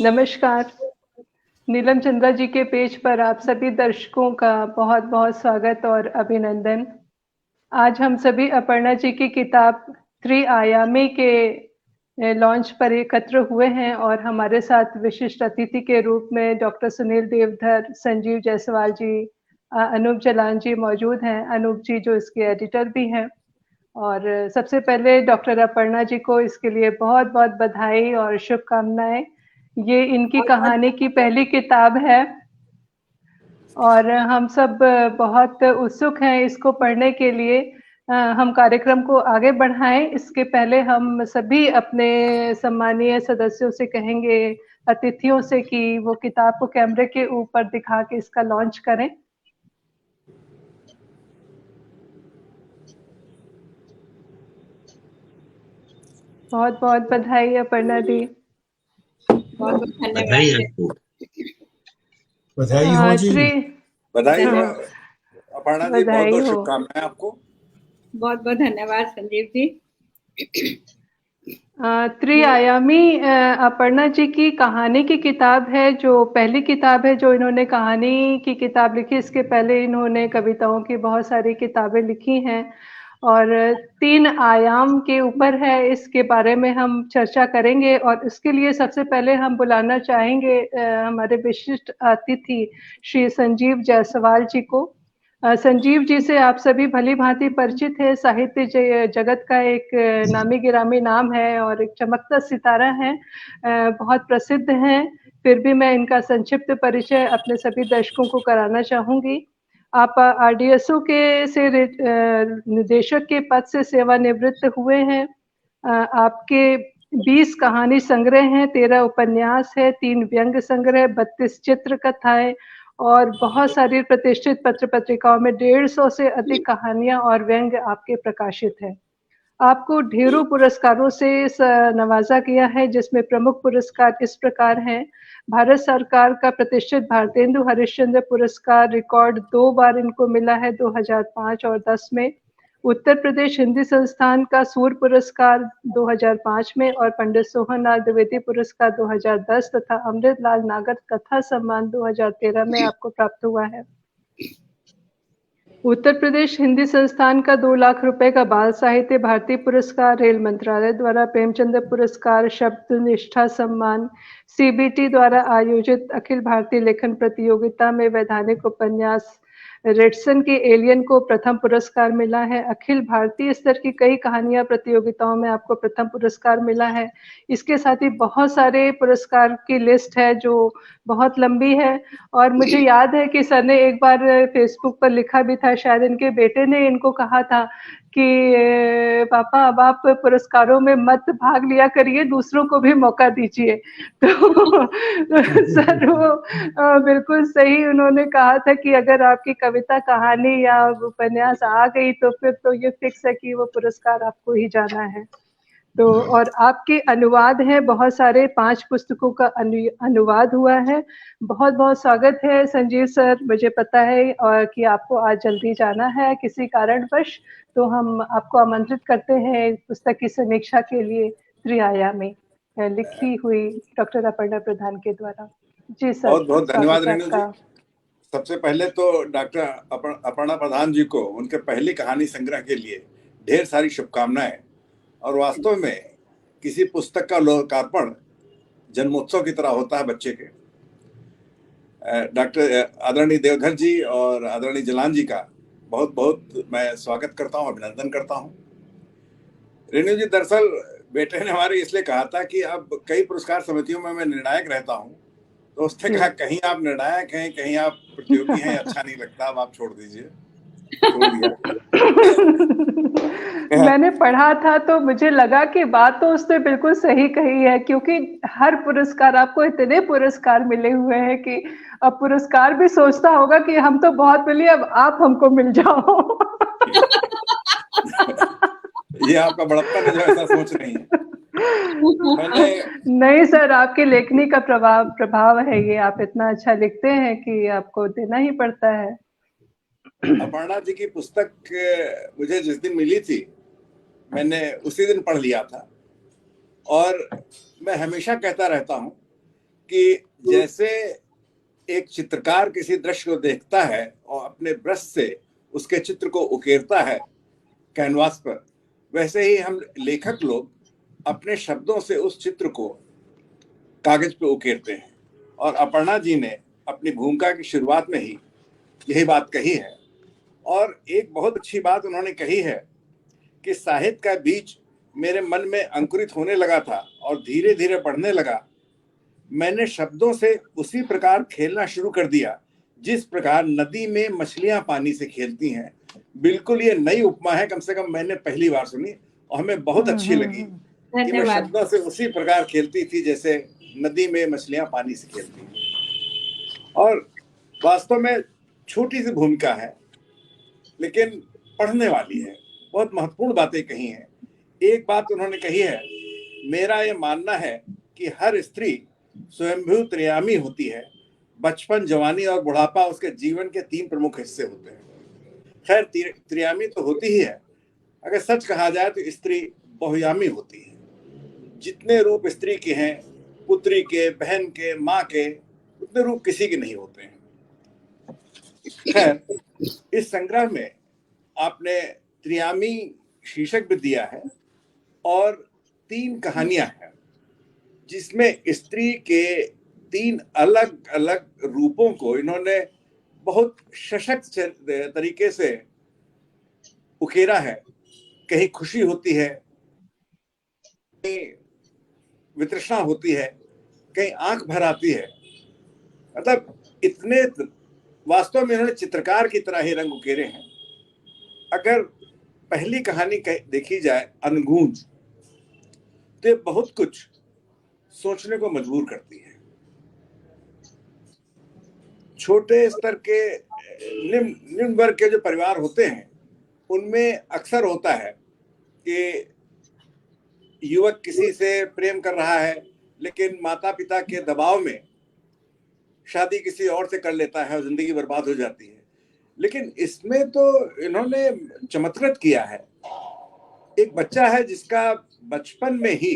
नमस्कार। नीलम चंद्रा जी के पेज पर आप सभी दर्शकों का बहुत बहुत स्वागत और अभिनंदन। आज हम सभी अपर्णा जी की किताब त्रिआयामी के लॉन्च पर एकत्र हुए हैं और हमारे साथ विशिष्ट अतिथि के रूप में डॉक्टर सुनील देवधर, संजीव जायसवाल जी, अनूप जलान जी मौजूद हैं। अनूप जी जो इसके एडिटर भी हैं। और सबसे पहले डॉक्टर अपर्णा जी को इसके लिए बहुत बहुत बधाई और शुभकामनाएं। ये इनकी कहानी की पहली किताब है और हम सब बहुत उत्सुक हैं इसको पढ़ने के लिए। हम कार्यक्रम को आगे बढ़ाएं इसके पहले हम सभी अपने सम्मानीय सदस्यों से कहेंगे, अतिथियों से, कि वो किताब को कैमरे के ऊपर दिखा के इसका लॉन्च करें। बहुत बहुत बधाई अपर्णा दी। बहुत बहुत धन्यवाद। बधाई हो जी। बधाई हो अपर्णा जी, बहुत बहुत शुभकामनाएं आपको। बहुत बहुत धन्यवाद संजीव जी। त्रिआयामी अपर्णा जी की कहानी की किताब है, जो पहली किताब है जो इन्होंने कहानी की किताब लिखी। इसके पहले इन्होंने कविताओं की बहुत सारी किताबें लिखी हैं और 3 आयाम के ऊपर है। इसके बारे में हम चर्चा करेंगे और इसके लिए सबसे पहले हम बुलाना चाहेंगे हमारे विशिष्ट अतिथि श्री संजीव जायसवाल जी को। संजीव जी से आप सभी भली भांति परिचित है। साहित्य जगत का एक नामी गिरामी नाम है और एक चमकता सितारा है, बहुत प्रसिद्ध हैं। फिर भी मैं इनका संक्षिप्त परिचय अपने सभी दर्शकों को कराना चाहूंगी। आप आरडीएसओ के से निदेशक के पद से सेवानिवृत्त हुए हैं। आपके 20 कहानी संग्रह हैं, 13 उपन्यास है, 3 व्यंग्य संग्रह, 32 चित्र कथाएं और बहुत सारी प्रतिष्ठित पत्र पत्रिकाओं में 150 से अधिक कहानियां और व्यंग्य आपके प्रकाशित है। आपको ढेरों पुरस्कारों से नवाजा गया है, जिसमें प्रमुख पुरस्कार इस प्रकार हैं। भारत सरकार का प्रतिष्ठित भारतेंदु हरिश्चंद्र पुरस्कार रिकॉर्ड 2 बार इनको मिला है, 2005 और 10 में। उत्तर प्रदेश हिंदी संस्थान का सूर्य पुरस्कार 2005 में और पंडित सोहन लाल द्विवेदी पुरस्कार 2010 तथा अमृतलाल नागर कथा सम्मान 2013 में आपको प्राप्त हुआ है। उत्तर प्रदेश हिंदी संस्थान का 2 लाख रुपए का बाल साहित्य भारती पुरस्कार, रेल मंत्रालय द्वारा प्रेमचंद पुरस्कार, शब्द निष्ठा सम्मान, सीबीटी द्वारा आयोजित अखिल भारतीय लेखन प्रतियोगिता में वैधानिक उपन्यास रेडसन के एलियन को प्रथम पुरस्कार मिला है। अखिल भारतीय स्तर की कई कहानियां प्रतियोगिताओं में आपको प्रथम पुरस्कार मिला है। इसके साथ ही बहुत सारे पुरस्कार की लिस्ट है जो बहुत लंबी है और मुझे याद है कि सर ने एक बार फेसबुक पर लिखा भी था, शायद इनके बेटे ने इनको कहा था कि पापा अब आप पुरस्कारों में मत भाग लिया करिए, दूसरों को भी मौका दीजिए। तो सर वो बिल्कुल सही उन्होंने कहा था कि अगर आपकी कविता, कहानी या उपन्यास आ गई तो फिर तो ये फिक्स है कि वो पुरस्कार आपको ही जाना है। तो और आपके अनुवाद हैं बहुत सारे, 5 पुस्तकों का अनुवाद हुआ है। बहुत बहुत स्वागत है संजीव सर। मुझे पता है और कि आपको आज जल्दी जाना है किसी कारणवश, तो हम आपको आमंत्रित करते हैं पुस्तक की समीक्षा के लिए त्रिआयामी, लिखी हुई डॉक्टर अपर्णा प्रधान के द्वारा। जी सर, बहुत बहुत धन्यवाद रेणु जी। सबसे पहले तो डॉक्टर अपर्णा प्रधान जी को उनके पहली कहानी संग्रह के लिए ढेर सारी शुभकामनाएं। और वास्तव में किसी पुस्तक का लोकार्पण जन्मोत्सव की तरह होता है बच्चे के। डॉक्टर आदरणीय देवधर जी और आदरणीय जलान जी का बहुत बहुत मैं स्वागत करता हूं, अभिनंदन करता हूं। रेणु जी, दरअसल बेटे ने हमारे इसलिए कहा था कि अब कई पुरस्कार समितियों में मैं निर्णायक रहता हूं, तो उसने कहा कहीं आप निर्णायक हैं, कहीं आप प्रतियोगी हैं, अच्छा नहीं लगता, अब आप छोड़ दीजिए। मैंने पढ़ा था तो मुझे लगा कि बात तो उसने बिल्कुल सही कही है, क्योंकि हर पुरस्कार, आपको इतने पुरस्कार मिले हुए हैं कि अब पुरस्कार भी सोचता होगा कि हम तो बहुत मिली, अब आप हमको मिल जाओ। ये आपका बड़प्पन है जो ऐसा सोच रही है। नहीं सर, आपकी लेखनी का प्रभाव है ये। आप इतना अच्छा लिखते हैं कि आपको देना ही पड़ता है। अपर्णा जी की पुस्तक मुझे जिस दिन मिली थी, मैंने उसी दिन पढ़ लिया था और मैं हमेशा कहता रहता हूं कि जैसे एक चित्रकार किसी दृश्य को देखता है और अपने ब्रश से उसके चित्र को उकेरता है कैनवास पर, वैसे ही हम लेखक लोग अपने शब्दों से उस चित्र को कागज पे उकेरते हैं। और अपर्णा जी ने अपनी भूमिका की शुरुआत में ही यही बात कही है। और एक बहुत अच्छी बात उन्होंने कही है कि साहित्य का बीज मेरे मन में अंकुरित होने लगा था और धीरे धीरे बढ़ने लगा। मैंने शब्दों से उसी प्रकार खेलना शुरू कर दिया जिस प्रकार नदी में मछलियां पानी से खेलती हैं। बिल्कुल ये नई उपमा है, कम से कम मैंने पहली बार सुनी और हमें बहुत अच्छी लगी कि मैं शब्दों से उसी प्रकार खेलती थी जैसे नदी में मछलियां पानी से खेलती हैं। और वास्तव में छोटी सी भूमिका है लेकिन पढ़ने वाली है, बहुत महत्वपूर्ण बातें कही हैं। एक बात उन्होंने कही है, मेरा ये मानना है कि हर स्त्री स्वयंभू त्रियामी होती है। बचपन, जवानी और बुढ़ापा उसके जीवन के 3 प्रमुख हिस्से होते हैं। खैर त्रियामी तो होती ही है, अगर सच कहा जाए तो स्त्री बहुयामी होती है। जितने रूप स्त्री के हैं, पुत्री के, बहन के, माँ के, उतने रूप किसी के नहीं होते हैं। खैर इस संग्रह में आपने त्रियामी शीर्षक भी दिया है और 3 कहानियां हैं जिसमें स्त्री के 3 अलग अलग रूपों को इन्होंने बहुत सशक्त तरीके से उकेरा है। कहीं खुशी होती है, कहीं वितृष्णा होती है, कहीं आंख भर आती है। मतलब इतने वास्तव में इन्होंने चित्रकार की तरह ही रंग उकेरे हैं। अगर पहली कहानी देखी जाए अनगूंज, तो ये बहुत कुछ सोचने को मजबूर करती है। छोटे स्तर के निम्न वर्ग के जो परिवार होते हैं उनमें अक्सर होता है कि युवक किसी से प्रेम कर रहा है लेकिन माता पिता के दबाव में शादी किसी और से कर लेता है और जिंदगी बर्बाद हो जाती है। लेकिन इसमें तो इन्होंने चमत्कृत किया है। एक बच्चा है जिसका बचपन में ही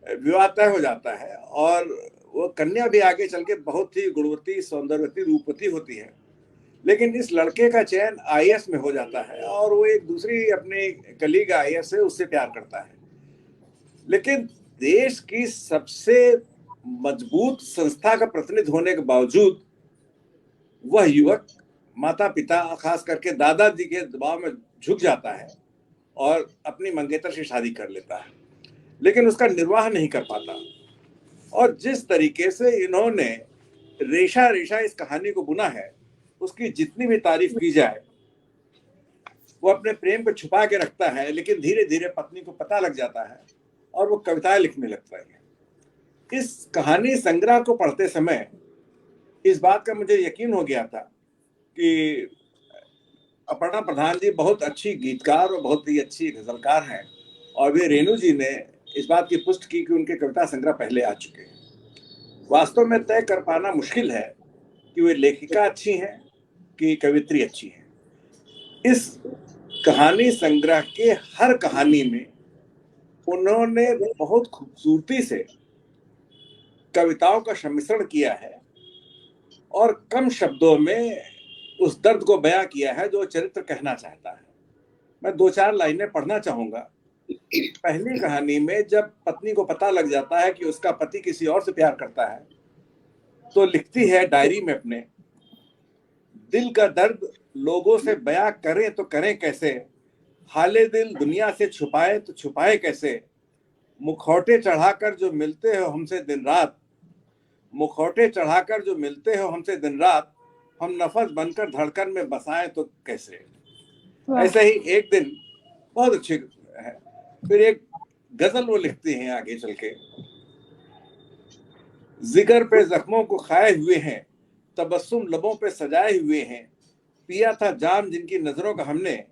विवाह तय हो जाता है और वो कन्या भी आगे चल के बहुत ही गुणवती, सौंदर्यवती, रूपवती होती है, लेकिन इस लड़के का चयन आईएएस में हो जाता है और वो एक दूसरी अपनी कलीग आईएएस है, उससे प्यार करता है। लेकिन देश की सबसे मजबूत संस्था का प्रतिनिधि होने के बावजूद वह युवक माता पिता, खास करके दादाजी के दबाव में झुक जाता है और अपनी मंगेतर से शादी कर लेता है, लेकिन उसका निर्वाह नहीं कर पाता। और जिस तरीके से इन्होंने रेशा रेशा इस कहानी को बुना है, उसकी जितनी भी तारीफ की जाए वो अपने प्रेम को छुपा के रखता है, लेकिन धीरे धीरे पत्नी को पता लग जाता है और वो कविताएं लिखने लगता है। इस कहानी संग्रह को पढ़ते समय इस बात का मुझे यकीन हो गया था कि अपर्णा प्रधान जी बहुत अच्छी गीतकार और बहुत ही अच्छी गजलकार हैं और वे रेणु जी ने इस बात की पुष्टि की कि उनके कविता संग्रह पहले आ चुके हैं। वास्तव में तय कर पाना मुश्किल है कि वे लेखिका अच्छी हैं कि कवित्री अच्छी हैं। इस कहानी संग्रह के हर कहानी में उन्होंने बहुत खूबसूरती से कविताओं का सम्मिश्रण किया है और कम शब्दों में उस दर्द को बयां किया है जो चरित्र कहना चाहता है। मैं 2-4 लाइनें पढ़ना चाहूंगा। पहली कहानी में जब पत्नी को पता लग जाता है कि उसका पति किसी और से प्यार करता है, तो लिखती है डायरी में अपने, दिल का दर्द लोगों से बयां करें तो करें कैसे, हाले दिल दुनिया से छुपाए तो छुपाए कैसे, मुखौटे चढ़ाकर जो मिलते हो हमसे दिन रात, मुखौटे चढ़ाकर जो मिलते हो हमसे दिन रात, हम नफस बनकर धड़कन में बसाएं तो कैसे। ऐसे ही एक दिन, बहुत अच्छी है। फिर एक गजल वो लिखती हैं आगे चल के, जिगर पे जख्मों को खाए हुए हैं, तबस्सुम लबों पे सजाए हुए हैं, पिया था जाम जिनकी नजरों का हमने,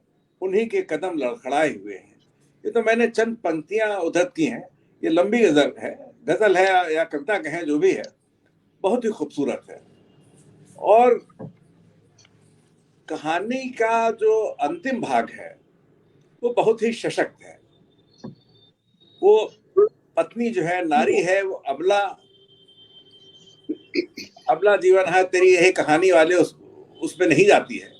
उन्हीं के कदम लड़खड़ाए हुए हैं। ये तो मैंने चंद पंक्तियां उद्धृत की हैं। ये लंबी गजल है या कविता कहें, जो भी है, बहुत ही खूबसूरत है। और कहानी का जो अंतिम भाग है वो बहुत ही सशक्त है। वो पत्नी जो है, नारी है, वो अबला जीवन है तेरी यही कहानी वाले उसमें नहीं जाती है,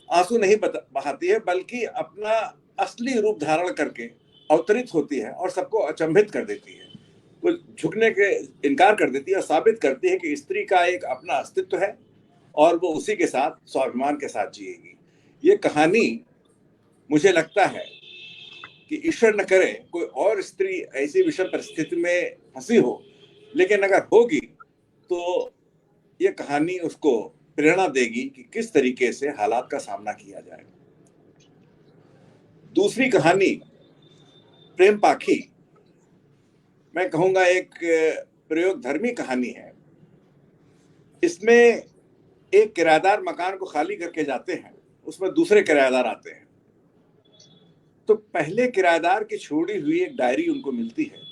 आंसू नहीं बहाती है, बल्कि अपना असली रूप धारण करके अवतरित होती है और सबको अचंभित कर देती है। वो झुकने के इनकार कर देती है और साबित करती है कि स्त्री का एक अपना अस्तित्व है और वो उसी के साथ स्वाभिमान के साथ जिएगी। ये कहानी मुझे लगता है कि ईश्वर न करे कोई और स्त्री ऐसी विषम परिस्थिति में फंसी हो, लेकिन अगर होगी तो ये कहानी उसको प्रेरणा देगी कि किस तरीके से हालात का सामना किया जाए। दूसरी कहानी प्रेम पाखी, मैं कहूंगा एक प्रयोगधर्मी कहानी है। इसमें एक किराएदार मकान को खाली करके जाते हैं, उसमें दूसरे किराएदार आते हैं। तो पहले किराएदार की छोड़ी हुई एक डायरी उनको मिलती है।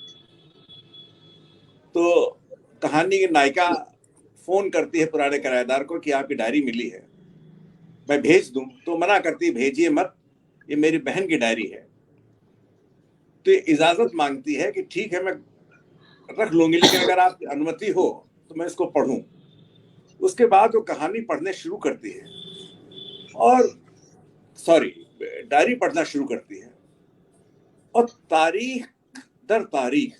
तो कहानी की नायिका फोन करती है पुराने किराएदार को कि आपकी डायरी मिली है, मैं भेज दूं। तो मना करती है, भेजिए मत, ये मेरी बहन की डायरी है। तो ये इजाजत मांगती है कि ठीक है मैं रख लूंगी, लेकिन अगर आपकी अनुमति हो तो मैं इसको पढ़ूं। उसके बाद वो कहानी पढ़ने शुरू करती है और डायरी पढ़ना शुरू करती है, और तारीख दर तारीख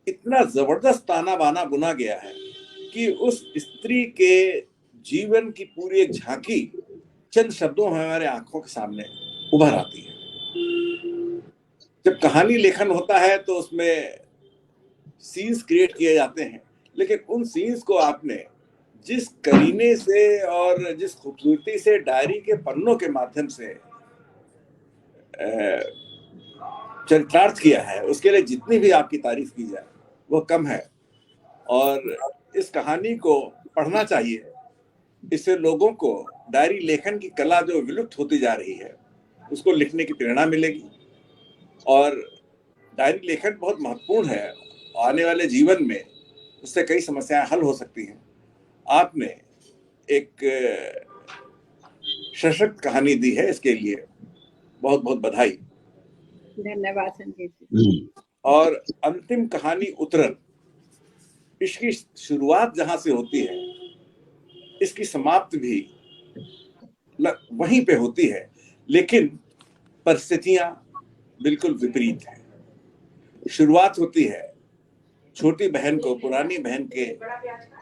इतना जबरदस्त ताना बाना बुना गया है कि उस स्त्री के जीवन की पूरी एक झांकी चंद शब्दों में हमारे आंखों के सामने उभर आती है। जब कहानी लेखन होता है तो उसमें सीन्स क्रिएट किए जाते हैं, लेकिन उन सीन्स को आपने जिस करीने से और जिस खूबसूरती से डायरी के पन्नों के माध्यम से चरितार्थ किया है, उसके लिए जितनी भी आपकी तारीफ की जाए वो कम है। और इस कहानी को पढ़ना चाहिए, इससे लोगों को डायरी लेखन की कला जो विलुप्त होती जा रही है उसको लिखने की प्रेरणा मिलेगी। और डायरी लेखन बहुत महत्वपूर्ण है, आने वाले जीवन में उससे कई समस्याएं हल हो सकती हैं। आपने एक सशक्त कहानी दी है, इसके लिए बहुत बहुत बधाई। धन्यवाद संजीव जी। और अंतिम कहानी उतरन, इसकी शुरुआत जहां से होती है इसकी समाप्ति भी वहीं पे होती है, लेकिन परिस्थितियां बिल्कुल विपरीत है। शुरुआत होती है, छोटी बहन को पुरानी बहन के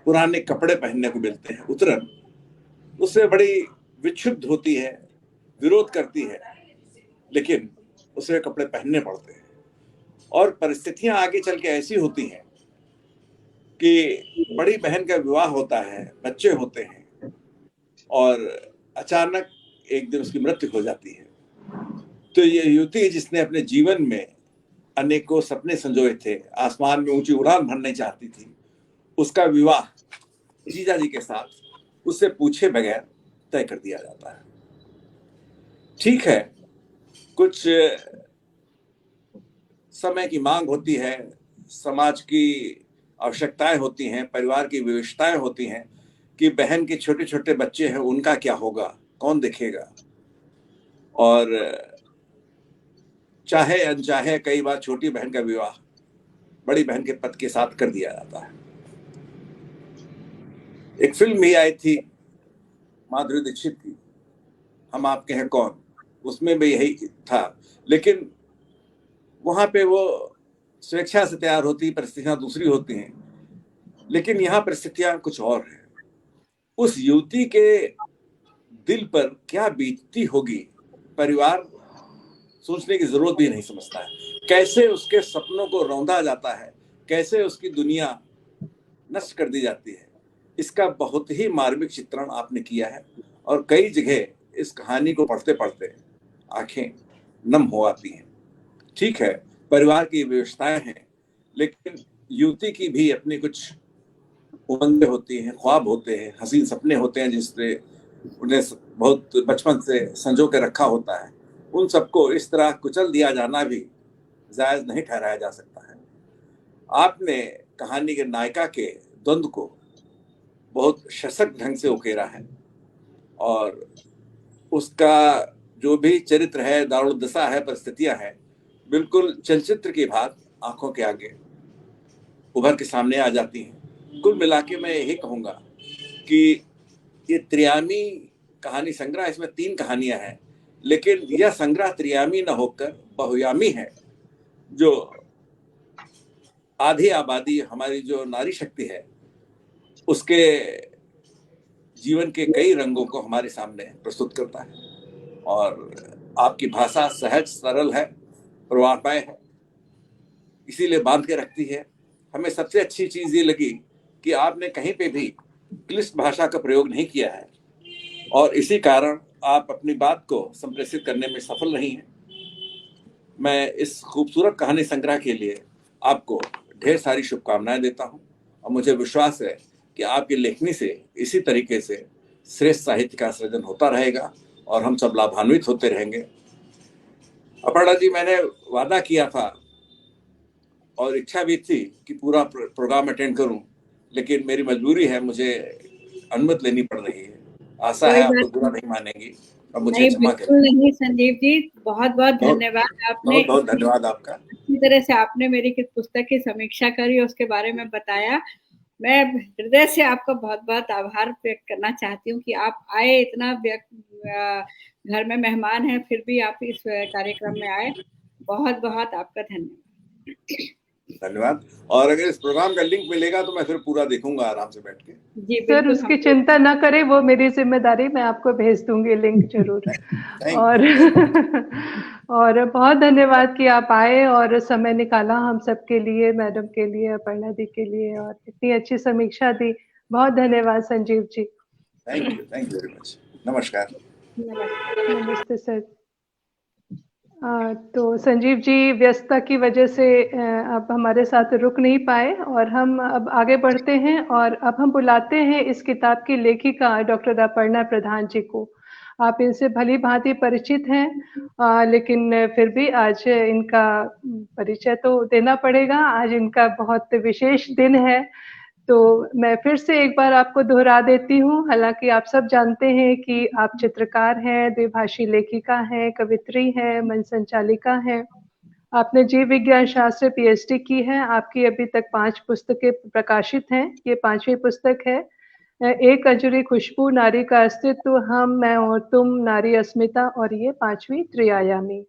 पुराने कपड़े पहनने को मिलते हैं। उतरन उससे बड़ी विक्षुब्ध होती है, विरोध करती है, लेकिन उसे कपड़े पहनने पड़ते हैं। और परिस्थितियां आगे चल के ऐसी होती हैं कि बड़ी बहन का विवाह होता है, बच्चे होते हैं, और अचानक एक दिन उसकी मृत्यु हो जाती है। तो ये युवती जिसने अपने जीवन में अनेकों सपने संजोए थे, आसमान में ऊंची उड़ान भरना चाहती थी, उसका विवाह जीजा जी के साथ उससे पूछे बगैर तय कर दिया जाता है। ठीक है, कुछ समय की मांग होती है, समाज की आवश्यकताएं होती हैं, परिवार की विविधताएं होती हैं कि बहन के छोटे छोटे बच्चे हैं, उनका क्या होगा, कौन देखेगा। और चाहे अनचाहे कई बार छोटी बहन का विवाह बड़ी बहन के पति के साथ कर दिया जाता है। एक फिल्म भी आई थी माधुरी दीक्षित की, हम आपके हैं कौन, उसमें भी यही था, लेकिन वहां पे वो स्वेच्छा से तैयार होती, परिस्थितियां दूसरी होती हैं, लेकिन यहाँ परिस्थितियां कुछ और हैं। उस युवती के दिल पर क्या बीतती होगी, परिवार सोचने की जरूरत भी नहीं समझता है। कैसे उसके सपनों को रौंदा जाता है, कैसे उसकी दुनिया नष्ट कर दी जाती है, इसका बहुत ही मार्मिक चित्रण आपने किया है। और कई जगह इस कहानी को पढ़ते पढ़ते आंखें नम हो आती हैं। ठीक है, परिवार की व्यवस्थाएं हैं, लेकिन युवती की भी अपनी कुछ उमंगें होती हैं, ख्वाब होते हैं, हसीन सपने होते हैं जिससे उन्हें बहुत बचपन से संजो के रखा होता है। उन सबको इस तरह कुचल दिया जाना भी जायज नहीं ठहराया जा सकता है। आपने कहानी के नायिका के द्वंद्व को बहुत सशक्त ढंग से उकेरा है, और उसका जो भी चरित्र है, दारुण दशा है, परिस्थितियां हैं, बिल्कुल चलचित्र की भांति आंखों के आगे उभर के सामने आ जाती हैं। कुल मिला के मैं यही कहूंगा कि ये त्रियामी कहानी संग्रह, इसमें 3 कहानियां हैं, लेकिन यह संग्रह त्रियामी न होकर बहुयामी है। जो आधी आबादी हमारी जो नारी शक्ति है, उसके जीवन के कई रंगों को हमारे सामने प्रस्तुत करता है। और आपकी भाषा सहज, सरल है, प्रवाहमय है, इसीलिए बांध के रखती है। हमें सबसे अच्छी चीज ये लगी कि आपने कहीं पे भी क्लिष्ट भाषा का प्रयोग नहीं किया है, और इसी कारण आप अपनी बात को संप्रेषित करने में सफल रही हैं। मैं इस खूबसूरत कहानी संग्रह के लिए आपको ढेर सारी शुभकामनाएं देता हूं, और मुझे विश्वास है कि आपकी लेखनी से इसी तरीके से श्रेष्ठ साहित्य का सृजन होता रहेगा और हम सब लाभान्वित होते रहेंगे। अपर्णा जी, मैंने वादा किया था और इच्छा भी थी कि पूरा प्रोग्राम अटेंड करूं, लेकिन मेरी मजबूरी है, मुझे अनुमति लेनी पड़ रही है। आशा है आप लोग बुरा नहीं मानेंगी और मुझे क्षमा करें। नहीं संजीव जी, बहुत बहुत धन्यवाद। आपने बहुत बहुत धन्यवाद आपका। अच्छी तरह से आपने मेरी पुस्तक की समीक्षा करी, उसके बारे में बताया। मैं हृदय से आपका बहुत बहुत आभार व्यक्त करना चाहती हूँ कि आप आए, इतना घर में मेहमान हैं फिर भी आप इस कार्यक्रम में आए। बहुत बहुत आपका धन्यवाद। और अगर इस प्रोग्राम का लिंक मिलेगा तो मैं फिर पूरा देखूंगा आराम से बैठ के। जी सर, उसकी चिंता ना करें, वो मेरी जिम्मेदारी, मैं आपको भेज दूंगी लिंक जरूर। और बहुत धन्यवाद कि आप आए और समय निकाला हम सब के लिए, मैडम के लिए, अपर्णा दी के लिए, और इतनी अच्छी समीक्षा दी। बहुत धन्यवाद Sanjeev ji. Thank you very much. नमस्कार। नमस्ते सर। तो संजीव जी व्यस्तता की वजह से अब हमारे साथ रुक नहीं पाए, और हम अब आगे बढ़ते हैं, और अब हम बुलाते हैं इस किताब की लेखिका डॉक्टर अपर्णा प्रधान जी को। आप इनसे भली भांति परिचित हैं, लेकिन फिर भी आज इनका परिचय तो देना पड़ेगा। आज इनका बहुत विशेष दिन है, तो मैं फिर से एक बार आपको दोहरा देती हूँ। हालांकि आप सब जानते हैं कि आप चित्रकार हैं, द्विभाषी लेखिका हैं, कवित्री हैं, मंच संचालिका हैं। आपने जीव विज्ञान शास्त्र पीएचडी की है। आपकी अभी तक 5 पुस्तकें प्रकाशित हैं। ये 5वीं पुस्तक है। एक अजूरी खुशबू, नारी का अस्तित्व, हम, मैं और तुम, नारी अस्मिता, और ये 5वीं त्रिआयामी।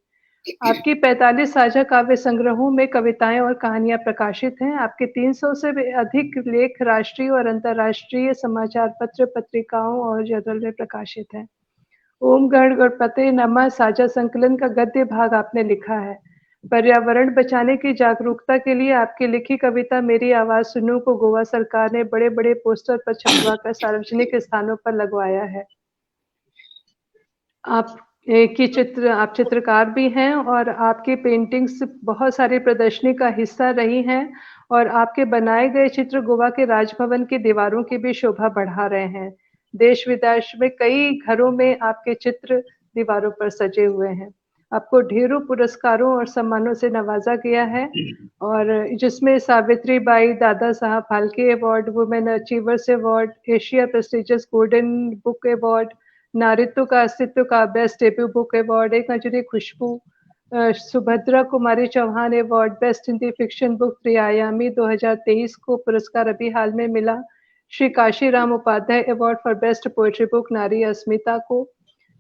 आपकी 45 साझा काव्य संग्रहों में कविताएं और कहानियां प्रकाशित हैं। आपके 300 से अधिक लेख राष्ट्रीय और अंतर्राष्ट्रीय समाचार पत्र, पत्रिकाओं और जर्नल में प्रकाशित हैं। ओम गण गणपते नमः साझा संकलन का गद्य भाग आपने लिखा है। पर्यावरण बचाने की जागरूकता के लिए आपकी लिखी कविता मेरी आवाज सुनो को गोवा सरकार ने बड़े बड़े पोस्टर पर छपवाकर सार्वजनिक स्थानों पर लगवाया है। आप चित्रकार भी हैं, और आपकी पेंटिंग्स बहुत सारी प्रदर्शनी का हिस्सा रही हैं, और आपके बनाए गए चित्र गोवा के राजभवन की दीवारों की भी शोभा बढ़ा रहे हैं। देश विदेश में कई घरों में आपके चित्र दीवारों पर सजे हुए हैं। आपको ढेरों पुरस्कारों और सम्मानों से नवाजा गया है, और जिसमें Savitri Bai Dadasaheb Phalke award, women achievers award, Asia prestigious golden book award, नारित्व का अस्तित्व का बेस्ट डेब्यू बुक अवार्ड, एक अजूरी खुशबू, Subhadra Kumari Chauhan award, best Hindi fiction book त्रिआयामी 2023 को पुरस्कार अभी हाल में मिला। Shri Kashiram Upadhyay award for best poetry book नारी अस्मिता को।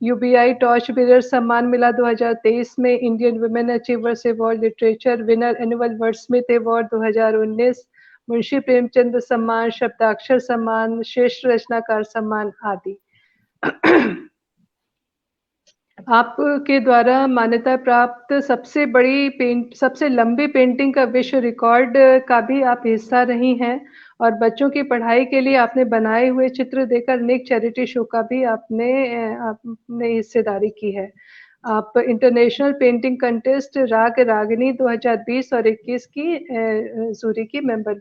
यूबीआई टॉर्च बिरर सम्मान मिला 2023 में। Indian women achievers award literature winner annual wordsmith award 2019, Munshi Premchand सम्मान, शब्दाक्षर सम्मान, श्रेष्ठ रचनाकार सम्मान आदि। आपके द्वारा मान्यता प्राप्त सबसे लंबी पेंटिंग का विश्व रिकॉर्ड का भी आप हिस्सा रही हैं, और बच्चों की पढ़ाई के लिए आपने बनाए हुए चित्र देकर अनेक चैरिटी शो का भी आपने हिस्सेदारी की है। आप इंटरनेशनल पेंटिंग कंटेस्ट राग रागिनी 2020 और 21 की जूरी की मेंबर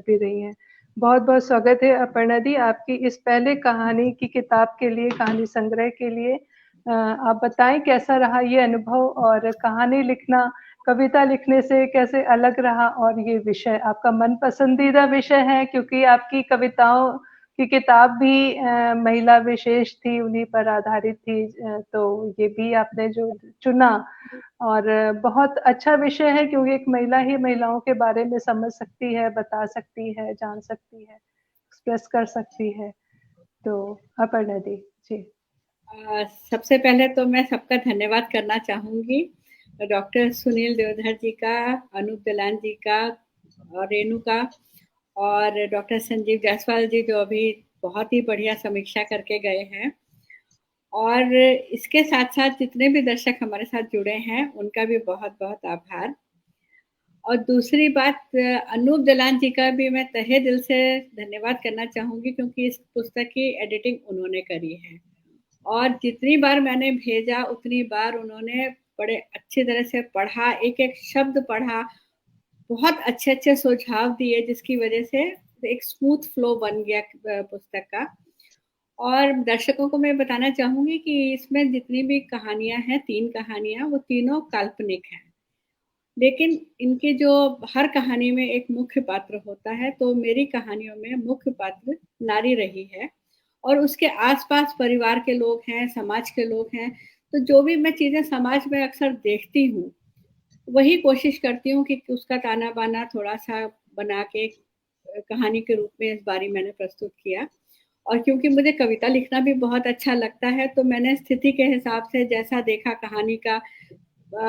भी रही हैं। बहुत बहुत स्वागत है अपर्णा दी आपकी इस पहले कहानी की किताब के लिए, कहानी संग्रह के लिए। आप बताएं कैसा रहा ये अनुभव, और कहानी लिखना कविता लिखने से कैसे अलग रहा, और ये विषय आपका मन पसंदीदा विषय है, क्योंकि आपकी कविताओं कि किताब भी महिला विशेष थी, उन्हीं पर आधारित थी। तो ये भी आपने जो चुना और बहुत अच्छा विषय है, क्योंकि एक महिला ही महिलाओं के बारे में समझ सकती है, बता सकती है, जान सकती है, एक्सप्रेस कर सकती है। तो अपर्णा दी जी। सबसे पहले तो मैं सबका धन्यवाद करना चाहूंगी, डॉक्टर सुनील देवधर जी का, अनूप दलान जी का और रेणु का, और डॉक्टर संजीव जायसवाल जी जो अभी बहुत ही बढ़िया समीक्षा करके गए हैं, और इसके साथ साथ जितने भी दर्शक हमारे साथ जुड़े हैं उनका भी बहुत बहुत आभार। और दूसरी बात, अनूप दलान जी का भी मैं तहे दिल से धन्यवाद करना चाहूंगी, क्योंकि इस पुस्तक की एडिटिंग उन्होंने करी है, और जितनी बार मैंने भेजा उतनी बार उन्होंने बड़े अच्छी तरह से पढ़ा, एक एक शब्द पढ़ा, बहुत अच्छे अच्छे सुझाव दिए, जिसकी वजह से एक स्मूथ फ्लो बन गया पुस्तक का। और दर्शकों को मैं बताना चाहूंगी कि इसमें जितनी भी कहानियां हैं, 3 कहानियां, वो तीनों काल्पनिक हैं, लेकिन इनके जो हर कहानी में एक मुख्य पात्र होता है, तो मेरी कहानियों में मुख्य पात्र नारी रही है, और उसके आसपास परिवार के लोग हैं, समाज के लोग हैं। तो जो भी मैं चीज़ें समाज में अक्सर देखती हूँ, वही कोशिश करती हूँ कि उसका ताना बाना थोड़ा सा बना के कहानी के रूप में इस बारी मैंने प्रस्तुत किया। और क्योंकि मुझे कविता लिखना भी बहुत अच्छा लगता है, तो मैंने स्थिति के हिसाब से जैसा देखा कहानी का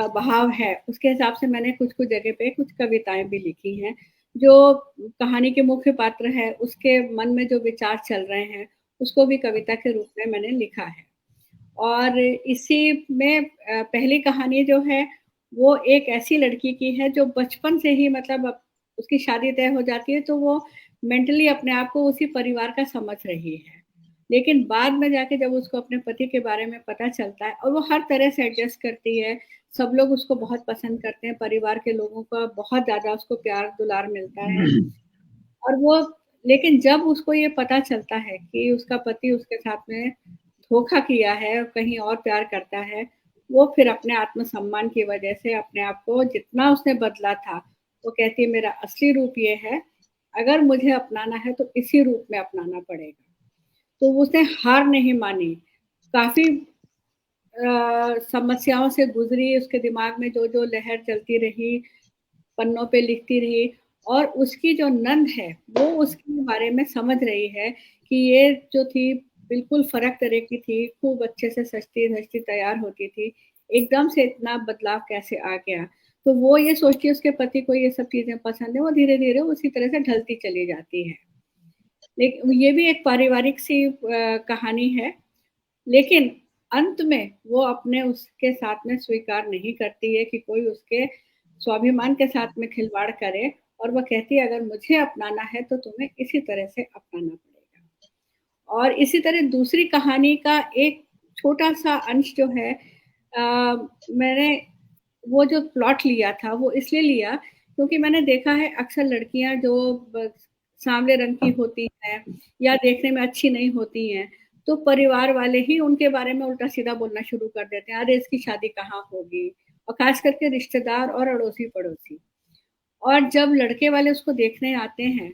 बहाव है, उसके हिसाब से मैंने कुछ कुछ जगह पे कुछ कविताएं भी लिखी हैं। जो कहानी के मुख्य पात्र है, उसके मन में जो विचार चल रहे हैं, उसको भी कविता के रूप में मैंने लिखा है। और इसी में पहली कहानी जो है, वो एक ऐसी लड़की की है जो बचपन से ही, मतलब उसकी शादी तय हो जाती है तो वो मेंटली अपने आप को उसी परिवार का समझ रही है, लेकिन बाद में जाके जब उसको अपने पति के बारे में पता चलता है, और वो हर तरह से एडजस्ट करती है, सब लोग उसको बहुत पसंद करते हैं, परिवार के लोगों का बहुत ज़्यादा उसको प्यार दुलार मिलता है, और वो, लेकिन जब उसको ये पता चलता है कि उसका पति उसके साथ में धोखा किया है, कहीं और प्यार करता है, वो फिर अपने आत्मसम्मान की वजह से अपने आप को जितना उसने बदला था, वो कहती है मेरा असली रूप ये है, अगर मुझे अपनाना है तो इसी रूप में अपनाना पड़ेगा। तो उसने हार नहीं मानी, काफ़ी समस्याओं से गुजरी, उसके दिमाग में जो जो लहर चलती रही, पन्नों पे लिखती रही, और उसकी जो नंद है वो उसके बारे में समझ रही है कि ये जो थी बिल्कुल फर्क तरह की थी, खूब अच्छे से सजती धजती तैयार होती थी, एकदम से इतना बदलाव कैसे आ गया। तो वो ये सोचती है उसके पति को ये सब चीजें पसंद है, वो धीरे धीरे उसी तरह से ढलती चली जाती है। लेकिन ये भी एक पारिवारिक सी कहानी है, लेकिन अंत में वो अपने उसके साथ में स्वीकार नहीं करती है कि कोई उसके स्वाभिमान के साथ में खिलवाड़ करे, और वो कहती है अगर मुझे अपनाना है तो तुम्हें इसी तरह से अपनाना पड़ेगा। और इसी तरह दूसरी कहानी का एक छोटा सा अंश जो है, मैंने वो जो प्लॉट लिया था वो इसलिए लिया क्योंकि मैंने देखा है अक्सर लड़कियां जो सांवले रंग की होती हैं या देखने में अच्छी नहीं होती हैं, तो परिवार वाले ही उनके बारे में उल्टा सीधा बोलना शुरू कर देते हैं, अरे इसकी शादी कहाँ होगी, और खास करके रिश्तेदार और अड़ोसी पड़ोसी। और जब लड़के वाले उसको देखने आते हैं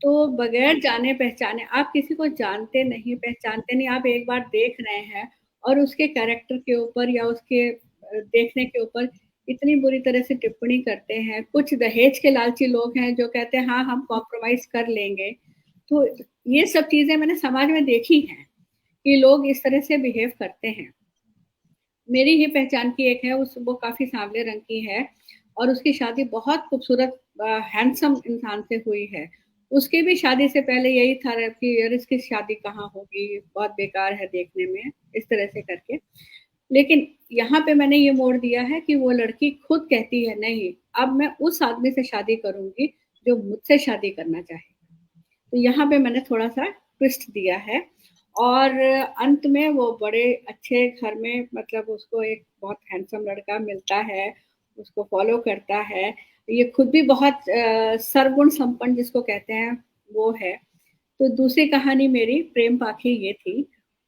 तो बगैर जाने पहचाने, आप किसी को जानते नहीं पहचानते नहीं, आप एक बार देख रहे हैं और उसके कैरेक्टर के ऊपर या उसके देखने के ऊपर इतनी बुरी तरह से टिप्पणी करते हैं। कुछ दहेज के लालची लोग हैं जो कहते हैं हाँ हम कॉम्प्रोमाइज कर लेंगे। तो ये सब चीजें मैंने समाज में देखी हैं कि लोग इस तरह से बिहेव करते हैं। मेरी ही पहचान की एक है, वो काफी सांवले रंग की है और उसकी शादी बहुत खूबसूरत हैंडसम इंसान से हुई है। उसकी भी शादी से पहले यही था कि यार इसकी शादी कहाँ होगी, बहुत बेकार है देखने में, इस तरह से करके। लेकिन यहाँ पे मैंने ये मोड़ दिया है कि वो लड़की खुद कहती है नहीं, अब मैं उस आदमी से शादी करूंगी जो मुझसे शादी करना चाहे। तो यहाँ पे मैंने थोड़ा सा ट्विस्ट दिया है। और अंत में वो बड़े अच्छे घर में, मतलब उसको एक बहुत हैंडसम लड़का मिलता है, उसको फॉलो करता है। ये खुद भी बहुत सर्वगुण संपन्न जिसको कहते हैं वो है। तो दूसरी कहानी मेरी प्रेम पाखी ये थी।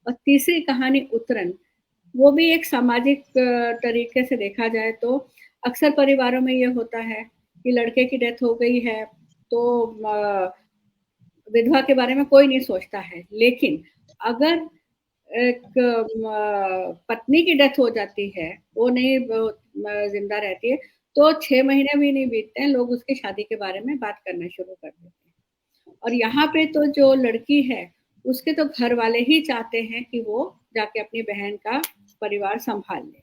और तीसरी कहानी उतरन, वो भी एक सामाजिक तरीके से देखा जाए तो अक्सर परिवारों में ये होता है कि लड़के की डेथ हो गई है तो विधवा के बारे में कोई नहीं सोचता है, लेकिन अगर एक पत्नी की डेथ हो जाती है, वो नहीं जिंदा रहती है, तो 6 महीने भी नहीं बीतते हैं, लोग उसकी शादी के बारे में बात करना शुरू कर देते हैं। और यहाँ पे तो जो लड़की है, उसके तो घर वाले ही चाहते हैं कि वो जाके अपनी बहन का परिवार संभाल ले।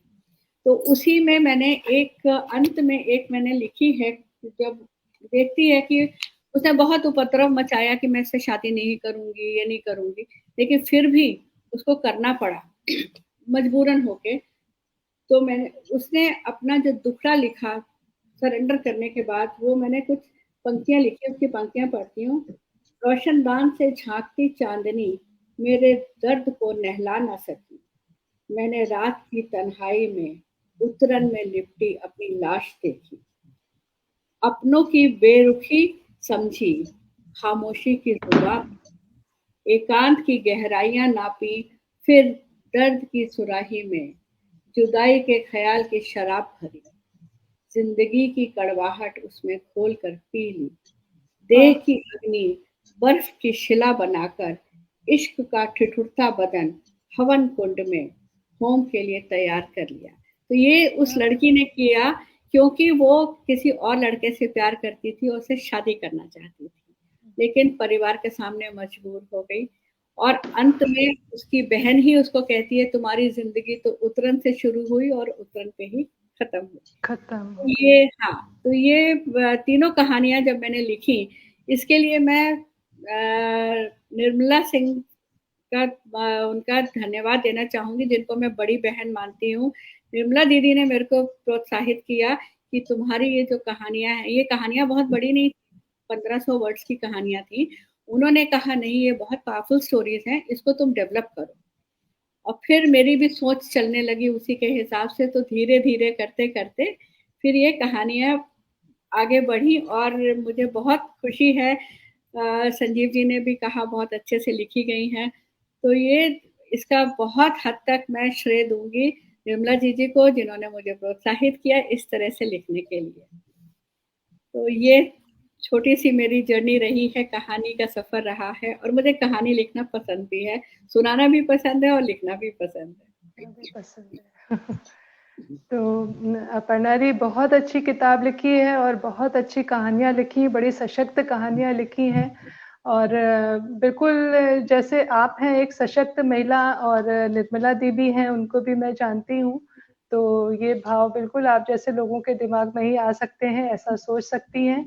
तो उसी में मैंने एक अंत में एक मैंने लिखी है, जब देखती है कि उसने बहुत उपद्रव मचाया कि मैं इससे शादी नहीं करूंगी, ये नहीं करूंगी, लेकिन फिर भी उसको करना पड़ा मजबूरन होके। तो मैंने उसने अपना जो दुखड़ा लिखा सरेंडर करने के बाद, वो मैंने कुछ पंक्तियां लिखी, उसकी पंक्तियां पढ़ती हूँ। रोशनदान से झांकती चांदनी मेरे दर्द को नहला ना सकी, मैंने रात की तन्हाई में उतरन में लिपटी अपनी लाश देखी, अपनों की बेरुखी समझी, खामोशी की जुबान, एकांत की गहराइयां नापी, फिर दर्द की सुराही में जुदाई के ख्याल की शराब भरी, जिंदगी की कड़वाहट उसमें खोल कर पी ली, देह की अग्नि बर्फ की शिला बनाकर इश्क का ठिठुरता बदन हवन कुंड में होम के लिए तैयार कर लिया। तो ये उस लड़की ने किया क्योंकि वो किसी और लड़के से प्यार करती थी और उससे शादी करना चाहती थी, लेकिन परिवार के सामने मजबूर हो गई। और अंत में उसकी बहन ही उसको कहती है, तुम्हारी जिंदगी तो उतरन से शुरू हुई और उतरन पे ही खत्म हुई। ये तो ये तीनों कहानियां जब मैंने लिखी, इसके लिए मैं निर्मला सिंह का उनका धन्यवाद देना चाहूंगी, जिनको मैं बड़ी बहन मानती हूँ। निर्मला दीदी ने मेरे को प्रोत्साहित किया कि तुम्हारी ये जो कहानियां हैं, ये कहानियां बहुत बड़ी नहीं, 1500 वर्ड्स की कहानियां थी। उन्होंने कहा नहीं, ये बहुत पावरफुल स्टोरीज हैं, इसको तुम डेवलप करो। और फिर मेरी भी सोच चलने लगी उसी के हिसाब से। तो धीरे धीरे करते करते फिर ये कहानियां आगे बढ़ी और मुझे बहुत खुशी है। संजीव जी ने भी कहा बहुत अच्छे से लिखी गई हैं, तो ये इसका बहुत हद तक मैं श्रेय दूंगी निर्मला जी को, जिन्होंने मुझे प्रोत्साहित किया इस तरह से लिखने के लिए। तो ये छोटी सी मेरी जर्नी रही है, कहानी का सफर रहा है, और मुझे कहानी लिखना पसंद भी है, सुनाना भी पसंद है और लिखना भी पसंद है। तो अपर्णा जी बहुत अच्छी किताब लिखी है और बहुत अच्छी कहानियां लिखी, बड़ी सशक्त कहानियां लिखी हैं। और बिल्कुल जैसे आप हैं एक सशक्त महिला, और निर्मला दीदी हैं, उनको भी मैं जानती हूँ, तो ये भाव बिल्कुल आप जैसे लोगों के दिमाग में ही आ सकते हैं, ऐसा सोच सकती हैं।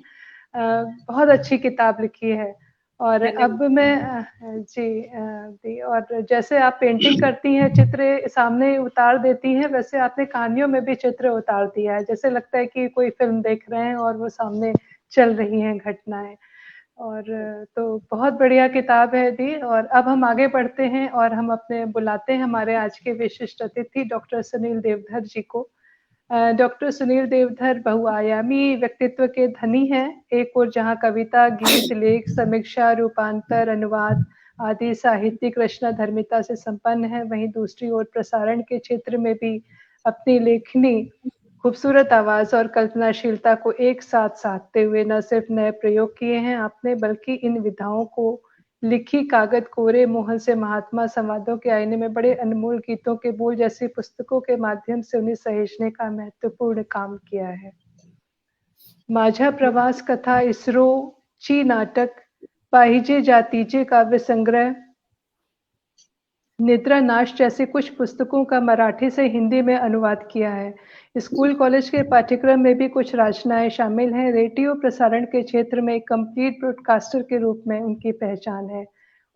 बहुत अच्छी किताब लिखी है। और अब मैं जी, और जैसे आप पेंटिंग करती हैं, चित्र सामने उतार देती हैं, वैसे आपने कहानियों में भी चित्र उतार दिया है, जैसे लगता है कि कोई फिल्म देख रहे हैं और वो सामने चल रही हैं घटनाएं। और तो बहुत बढ़िया किताब है दी। और अब हम आगे बढ़ते हैं और हम अपने बुलाते हैं हमारे आज के विशिष्ट अतिथि डॉक्टर सुनील देवधर जी को। डॉक्टर सुनील देवधर बहुआयामी व्यक्तित्व के धनी हैं। एक ओर जहां कविता, गीत, लेख, समीक्षा, रूपांतर, अनुवाद आदि साहित्यिक रचना धर्मिता से संपन्न है, वहीं दूसरी ओर प्रसारण के क्षेत्र में भी अपनी लेखनी, खूबसूरत आवाज और कल्पनाशीलता को एक साथ साधते हुए न सिर्फ नए प्रयोग किए हैं आपने, बल्कि इन विधाओं को लिखी कागज कोरे मोहन से महात्मा, संवादों के आईने में बड़े अनमोल गीतों के बोल जैसी पुस्तकों के माध्यम से उन्हें सहेजने का महत्वपूर्ण काम किया है। माझा प्रवास कथा, इसरो, ची नाटक, पाहिजे जातीजे काव्य संग्रह, निद्रा नाश जैसी कुछ पुस्तकों का मराठी से हिंदी में अनुवाद किया है। स्कूल कॉलेज के पाठ्यक्रम में भी कुछ रचनाएं शामिल हैं। रेडियो प्रसारण के क्षेत्र में एक कंप्लीट ब्रॉडकास्टर के रूप में उनकी पहचान है।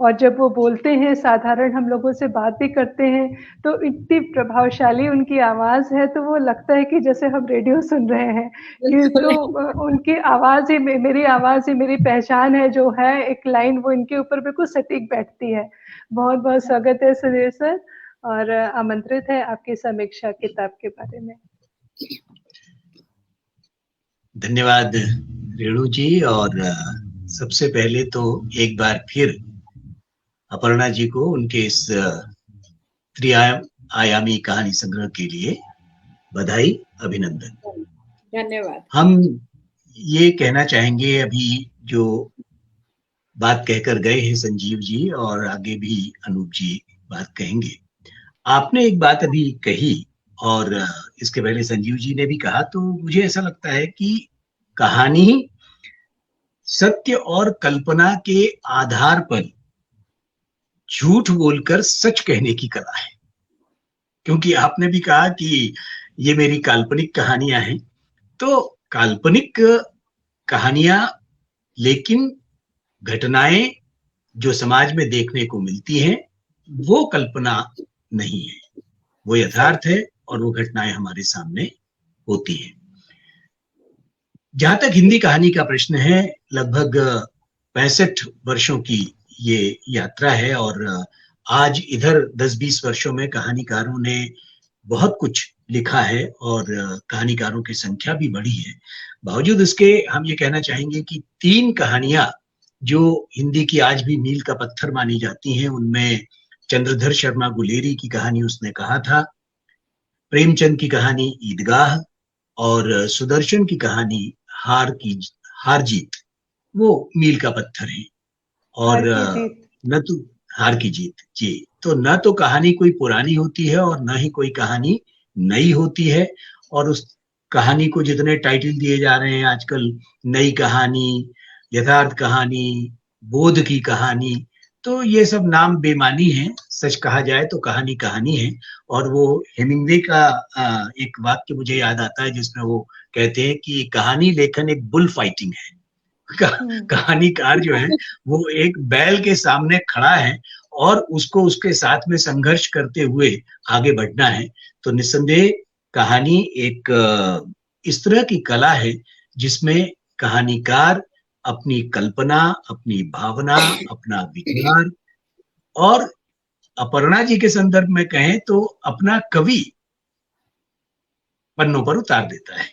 और जब वो बोलते हैं, साधारण हम लोगों से बात भी करते हैं, तो इतनी प्रभावशाली उनकी आवाज है, तो वो लगता है कि जैसे हम रेडियो सुन रहे हैं। कि तो उनकी आवाज ही मेरी आवाज ही मेरी पहचान है, जो है एक लाइन वो इनके ऊपर बिल्कुल सटीक बैठती है। बहुत बहुत स्वागत है सुनील सर, और आमंत्रित है आपकी समीक्षा किताब के बारे में। धन्यवाद रेणु जी। और सबसे पहले तो एक बार फिर अपर्णा जी को उनके इस त्रिआयामी कहानी संग्रह के लिए बधाई, अभिनंदन, धन्यवाद। हम ये कहना चाहेंगे, अभी जो बात कहकर गए हैं संजीव जी, और आगे भी अनूप जी बात कहेंगे। आपने एक बात अभी कही और इसके पहले संजीव जी ने भी कहा, तो मुझे ऐसा लगता है कि कहानी सत्य और कल्पना के आधार पर झूठ बोलकर सच कहने की कला है। क्योंकि आपने भी कहा कि ये मेरी काल्पनिक कहानियां हैं, तो काल्पनिक कहानियां लेकिन घटनाएं जो समाज में देखने को मिलती हैं वो कल्पना नहीं है, वो यथार्थ है और वो घटनाएं हमारे सामने होती हैं। जहां तक हिंदी कहानी का प्रश्न है, लगभग 65 वर्षों की ये यात्रा है और आज इधर 10-20 वर्षों में कहानीकारों ने बहुत कुछ लिखा है और कहानीकारों की संख्या भी बढ़ी है। बावजूद इसके हम ये कहना चाहेंगे कि 3 कहानियां जो हिंदी की आज भी मील का पत्थर मानी जाती हैं, उनमें चंद्रधर शर्मा गुलेरी की कहानी उसने कहा था, प्रेमचंद की कहानी ईदगाह और सुदर्शन की कहानी हार जीत, वो मील का पत्थर है। और न तो हार की जीत जी, तो न तो कहानी कोई पुरानी होती है और न ही कोई कहानी नई होती है। और उस कहानी को जितने टाइटल दिए जा रहे हैं आजकल, नई कहानी, यथार्थ कहानी, बोध की कहानी, तो ये सब नाम बेमानी है। सच कहा जाए तो कहानी कहानी है। और वो हेमिंग्वे का एक वाक्य मुझे याद आता है जिसमें वो कहते हैं कि कहानी लेखन एक बुल फाइटिंग है। कहानीकार जो है वो एक बैल के सामने खड़ा है और उसको उसके साथ में संघर्ष करते हुए आगे बढ़ना है। तो निस्संदेह कहानी एक इस तरह की कला है जिसमें कहानीकार अपनी कल्पना, अपनी भावना, अपना विचार और अपर्णा जी के संदर्भ में कहें तो अपना कवि पन्नों पर उतार देता है।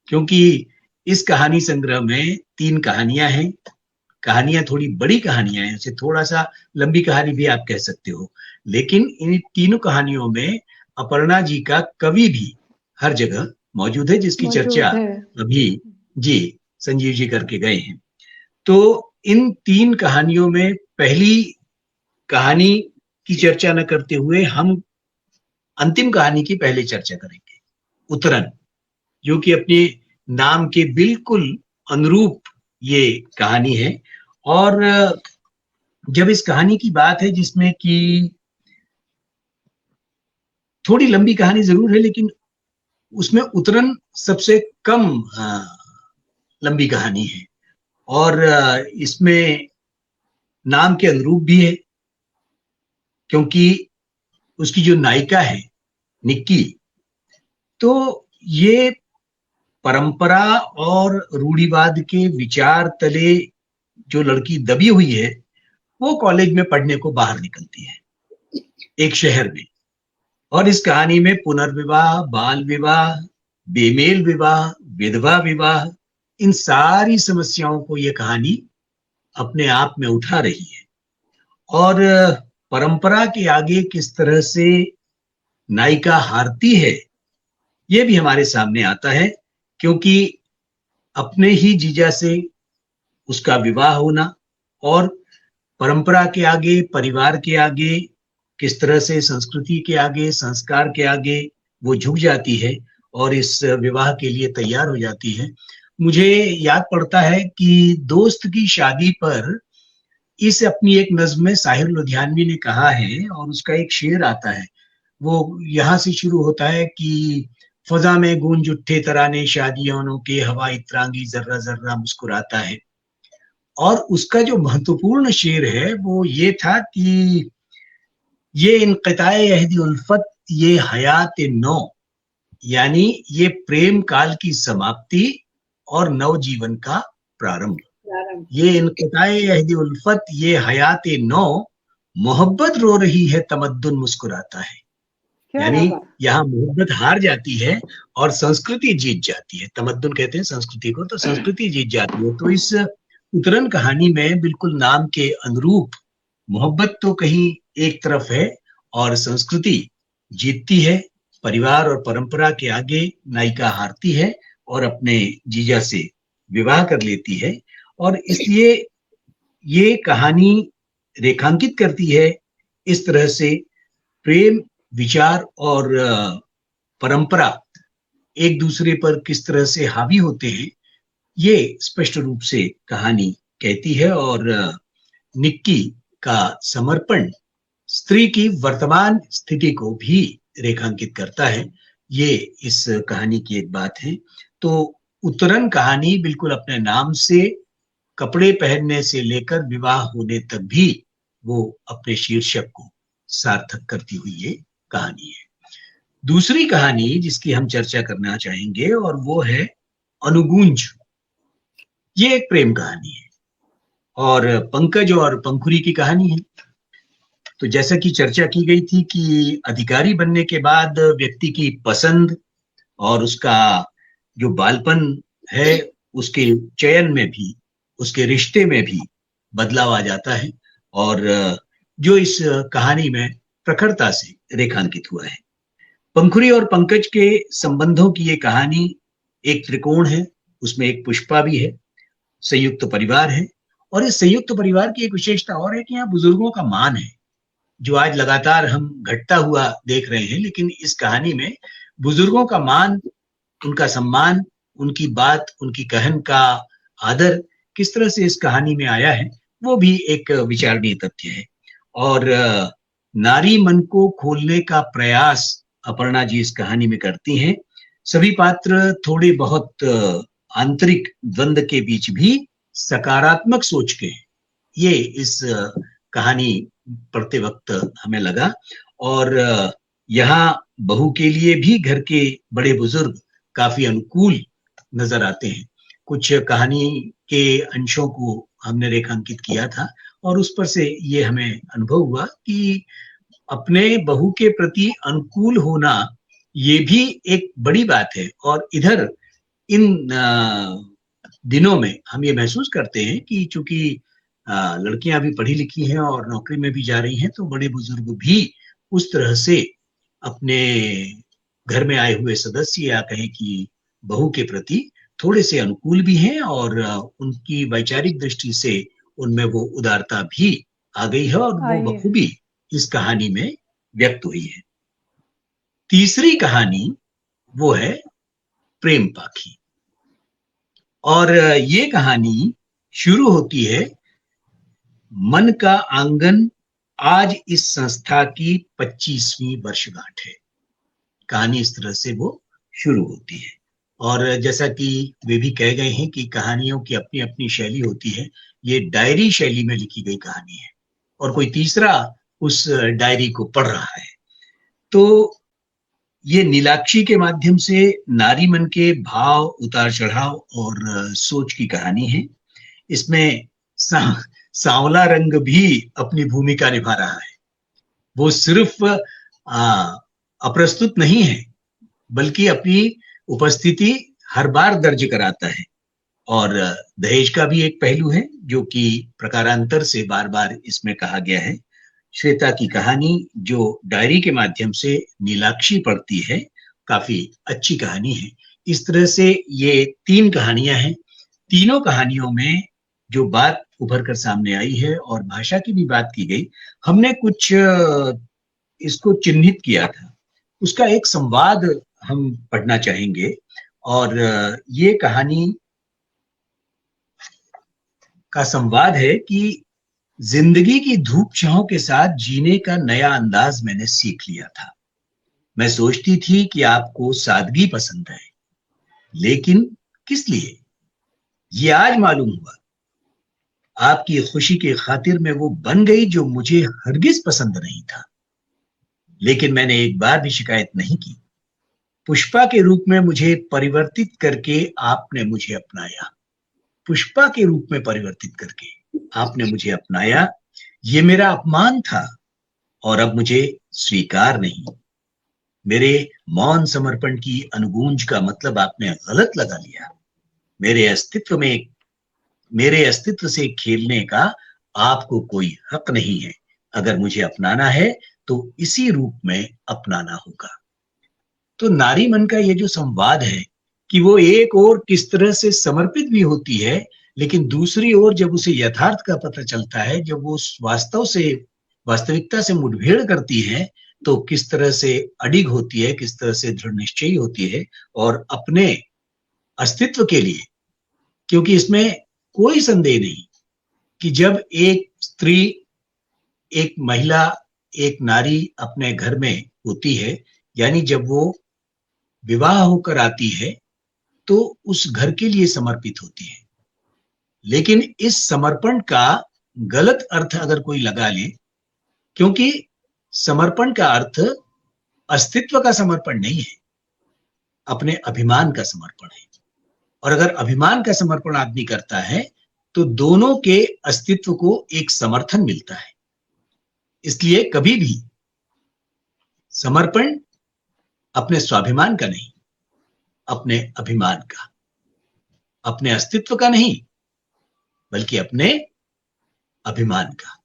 क्योंकि इस कहानी संग्रह में 3 कहानियां हैं। कहानियां थोड़ी बड़ी कहानियां हैं, इसे थोड़ा सा लंबी कहानी भी आप कह सकते हो, लेकिन इन तीनों कहानियों में अपर्णा जी का कवि भी हर जगह मौजूद है, जिसकी चर्चा अभी जी संजीव जी करके गए हैं। तो इन 3 कहानियों में पहली कहानी की चर्चा न करते हुए हम अंतिम कहानी की पहले चर्चा करेंगे, उतरन, जो कि अपने नाम के बिल्कुल अनुरूप ये कहानी है। और जब इस कहानी की बात है जिसमें कि थोड़ी लंबी कहानी जरूर है, लेकिन उसमें उतरन सबसे कम लंबी कहानी है और इसमें नाम के अनुरूप भी है, क्योंकि उसकी जो नायिका है निक्की, तो ये परंपरा और रूढ़िवाद के विचार तले जो लड़की दबी हुई है वो कॉलेज में पढ़ने को बाहर निकलती है एक शहर में। और इस कहानी में पुनर्विवाह, बाल विवाह, बेमेल विवाह, विधवा विवाह, इन सारी समस्याओं को ये कहानी अपने आप में उठा रही है। और परंपरा के आगे किस तरह से नायिका हारती है ये भी हमारे सामने आता है, क्योंकि अपने ही जीजा से उसका विवाह होना और परंपरा के आगे, परिवार के आगे, किस तरह से संस्कृति के आगे, संस्कार के आगे वो झुक जाती है और इस विवाह के लिए तैयार हो जाती है। मुझे याद पड़ता है कि दोस्त की शादी पर इस अपनी एक नज्म में साहिर लुधियानवी ने कहा है, और उसका एक शेर आता है, वो यहाँ से शुरू होता है कि फजा में गूंज उठे तराने शादियों के, हवा इतरांगी जर्रा जर्रा मुस्कुराता है। और उसका जो महत्वपूर्ण शेर है वो ये था कि ये इनक़िताए अहदी उल्फत, ये हयात नौ, यानी ये प्रेम काल की समाप्ति और नव जीवन का प्रारंभ। ये इनक़िताए अहदी उल्फत, ये हयात नौ, मोहब्बत रो रही है तमद्दुन मुस्कुराता है। यानी यहाँ मोहब्बत हार जाती है और संस्कृति जीत जाती है। तमद्दुन कहते हैं संस्कृति को, तो संस्कृति जीत जाती है। तो इस उतरन कहानी में बिल्कुल नाम के अनुरूप मोहब्बत तो कहीं एक तरफ है और संस्कृति जीतती है। परिवार और परंपरा के आगे नायिका हारती है और अपने जीजा से विवाह कर लेती है। और इसलिए ये कहानी रेखांकित करती है इस तरह से प्रेम, विचार और परंपरा एक दूसरे पर किस तरह से हावी होते हैं, ये स्पष्ट रूप से कहानी कहती है। और निक्की का समर्पण स्त्री की वर्तमान स्थिति को भी रेखांकित करता है। ये इस कहानी की एक बात है। तो उत्तरन कहानी बिल्कुल अपने नाम से, कपड़े पहनने से लेकर विवाह होने तक भी वो अपने शीर्षक को सार्थक करती हुई ये कहानी है। दूसरी कहानी जिसकी हम चर्चा करना चाहेंगे और वो है अनुगूंज। ये एक प्रेम कहानी है और पंकज और पंखुरी की कहानी है। तो जैसा कि चर्चा की गई थी कि अधिकारी बनने के बाद व्यक्ति की पसंद और उसका जो बालपन है उसके चयन में भी, उसके रिश्ते में भी बदलाव आ जाता है, और जो इस कहानी में प्रखरता से रेखांकित हुआ है। पंखुरी और पंकज के संबंधों की ये कहानी एक त्रिकोण है, उसमें एक पुष्पा भी है, संयुक्त परिवार है। और इस संयुक्त परिवार की एक विशेषता और है कि यहाँ बुजुर्गों का मान है, जो आज लगातार हम घटता हुआ देख रहे हैं। लेकिन इस कहानी में बुजुर्गों का मान, उनका सम्मान, उनकी बात, उनकी कहन का आदर किस तरह से इस कहानी में आया है, वो भी एक विचारणीय तथ्य है। और नारी मन को खोलने का प्रयास अपर्णा जी इस कहानी में करती हैं। सभी पात्र थोड़े बहुत आंतरिक द्वंद के बीच भी सकारात्मक सोच के, ये इस कहानी पढ़ते वक्त हमें लगा। और यहाँ बहू के लिए भी घर के बड़े बुजुर्ग काफी अनुकूल नजर आते हैं। कुछ कहानी के अंशों को हमने रेखांकित किया था और उस पर से ये हमें अनुभव हुआ कि अपने बहू के प्रति अनुकूल होना ये भी एक बड़ी बात है। और इधर इन दिनों में हम ये महसूस करते हैं कि चूंकि लड़कियां भी पढ़ी लिखी हैं और नौकरी में भी जा रही हैं, तो बड़े बुजुर्ग भी उस तरह से अपने घर में आए हुए सदस्य या कहें कि बहू के प्रति थोड़े से अनुकूल भी हैं, और उनकी वैचारिक दृष्टि से उनमें वो उदारता भी आ गई है और वो बखूबी इस कहानी में व्यक्त हुई है। तीसरी कहानी वो है प्रेम पाखी, और ये कहानी शुरू होती है, मन का आंगन आज इस संस्था की 25वीं वर्षगांठ है। कहानी इस तरह से वो शुरू होती है। और जैसा कि वे भी कह गए हैं कि कहानियों की अपनी अपनी शैली होती है, ये डायरी शैली में लिखी गई कहानी है और कोई तीसरा उस डायरी को पढ़ रहा है। तो ये नीलाक्षी के माध्यम से नारी मन के भाव, उतार चढ़ाव और सोच की कहानी है। इसमें सांवला रंग भी अपनी भूमिका निभा रहा है। वो सिर्फ अप्रस्तुत नहीं है, बल्कि अपनी उपस्थिति हर बार दर्ज कराता है। और दहेज का भी एक पहलू है जो कि प्रकारांतर से बार बार इसमें कहा गया है। श्वेता की कहानी जो डायरी के माध्यम से नीलाक्षी पढ़ती है, काफी अच्छी कहानी है। इस तरह से ये 3 कहानियां हैं। तीनों कहानियों में जो बात उभर कर सामने आई है और भाषा की भी बात की गई, हमने कुछ इसको चिन्हित किया था। उसका एक संवाद हम पढ़ना चाहेंगे। और ये कहानी का संवाद है कि जिंदगी की धूप छांव के साथ जीने का नया अंदाज मैंने सीख लिया था। मैं सोचती थी कि आपको सादगी पसंद है, लेकिन किस लिए? ये आज मालूम हुआ। आपकी खुशी की खातिर मैं वो बन गई जो मुझे हरगिज पसंद नहीं था। लेकिन मैंने एक बार भी शिकायत नहीं की। पुष्पा के रूप में मुझे परिवर्तित करके आपने मुझे अपनाया। पुष्पा के रूप में परिवर्तित करके आपने मुझे अपनाया। ये मेरा अपमान था और अब मुझे स्वीकार नहीं। मेरे मौन समर्पण की अनुगूंज का मतलब आपने गलत लगा लिया। मेरे अस्तित्व से खेलने का आपको कोई हक नहीं है। अगर मुझे अपनाना है तो इसी रूप में अपनाना होगा। तो नारी मन का ये जो संवाद है कि वो एक और किस तरह से समर्पित भी होती है, लेकिन दूसरी ओर जब उसे यथार्थ का पता चलता है, जब वो वास्तविकता से मुठभेड़ करती है, तो किस तरह से अडिग होती है, किस तरह से दृढ़ निश्चयी होती है और अपने अस्तित्व के लिए, क्योंकि इसमें कोई संदेह नहीं कि जब एक स्त्री, एक महिला, एक नारी अपने घर में होती है, यानी जब वो विवाह होकर आती है, तो उस घर के लिए समर्पित होती है। लेकिन इस समर्पण का गलत अर्थ अगर कोई लगा ले, क्योंकि समर्पण का अर्थ अस्तित्व का समर्पण नहीं है, अपने अभिमान का समर्पण है। और अगर अभिमान का समर्पण आदमी करता है तो दोनों के अस्तित्व को एक समर्थन मिलता है। इसलिए कभी भी समर्पण अपने स्वाभिमान का नहीं, अपने अभिमान का, अपने अस्तित्व का नहीं, बल्कि अपने अभिमान का।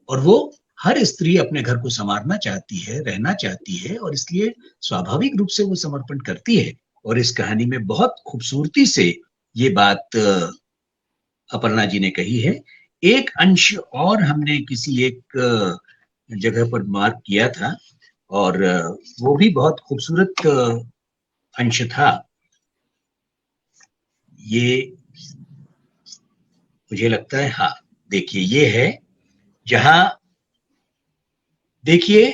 और वो हर स्त्री अपने घर को संवारना चाहती है, रहना चाहती है, और इसलिए स्वाभाविक रूप से वो समर्पण करती है। और इस कहानी में बहुत खूबसूरती से ये बात अपर्णा जी ने कही है। एक अंश और हमने किसी एक जगह पर मार्क किया था, और वो भी बहुत खूबसूरत अंश था। ये मुझे लगता है, हाँ देखिए, ये है जहां देखिए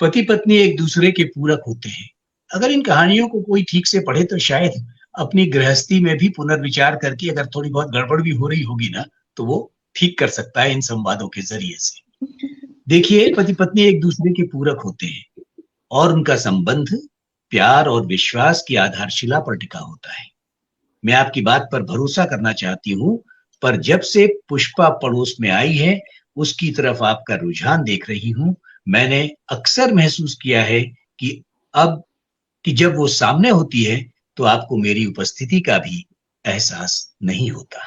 पति पत्नी एक दूसरे के पूरक होते हैं। अगर इन कहानियों को कोई ठीक से पढ़े तो शायद अपनी गृहस्थी में भी पुनर्विचार करके, अगर थोड़ी बहुत गड़बड़ भी हो रही होगी ना, तो वो ठीक कर सकता है इन संवादों के जरिए से। देखिए, पति पत्नी एक दूसरे के पूरक होते हैं और उनका संबंध प्यार और विश्वास की आधारशिला पर टिका होता है। मैं आपकी बात पर भरोसा करना चाहती हूँ, पर जब से पुष्पा पड़ोस में आई है, उसकी तरफ आपका रुझान देख रही हूँ, मैंने अक्सर महसूस किया है कि जब वो सामने होती है तो आपको मेरी उपस्थिति का भी एहसास नहीं होता।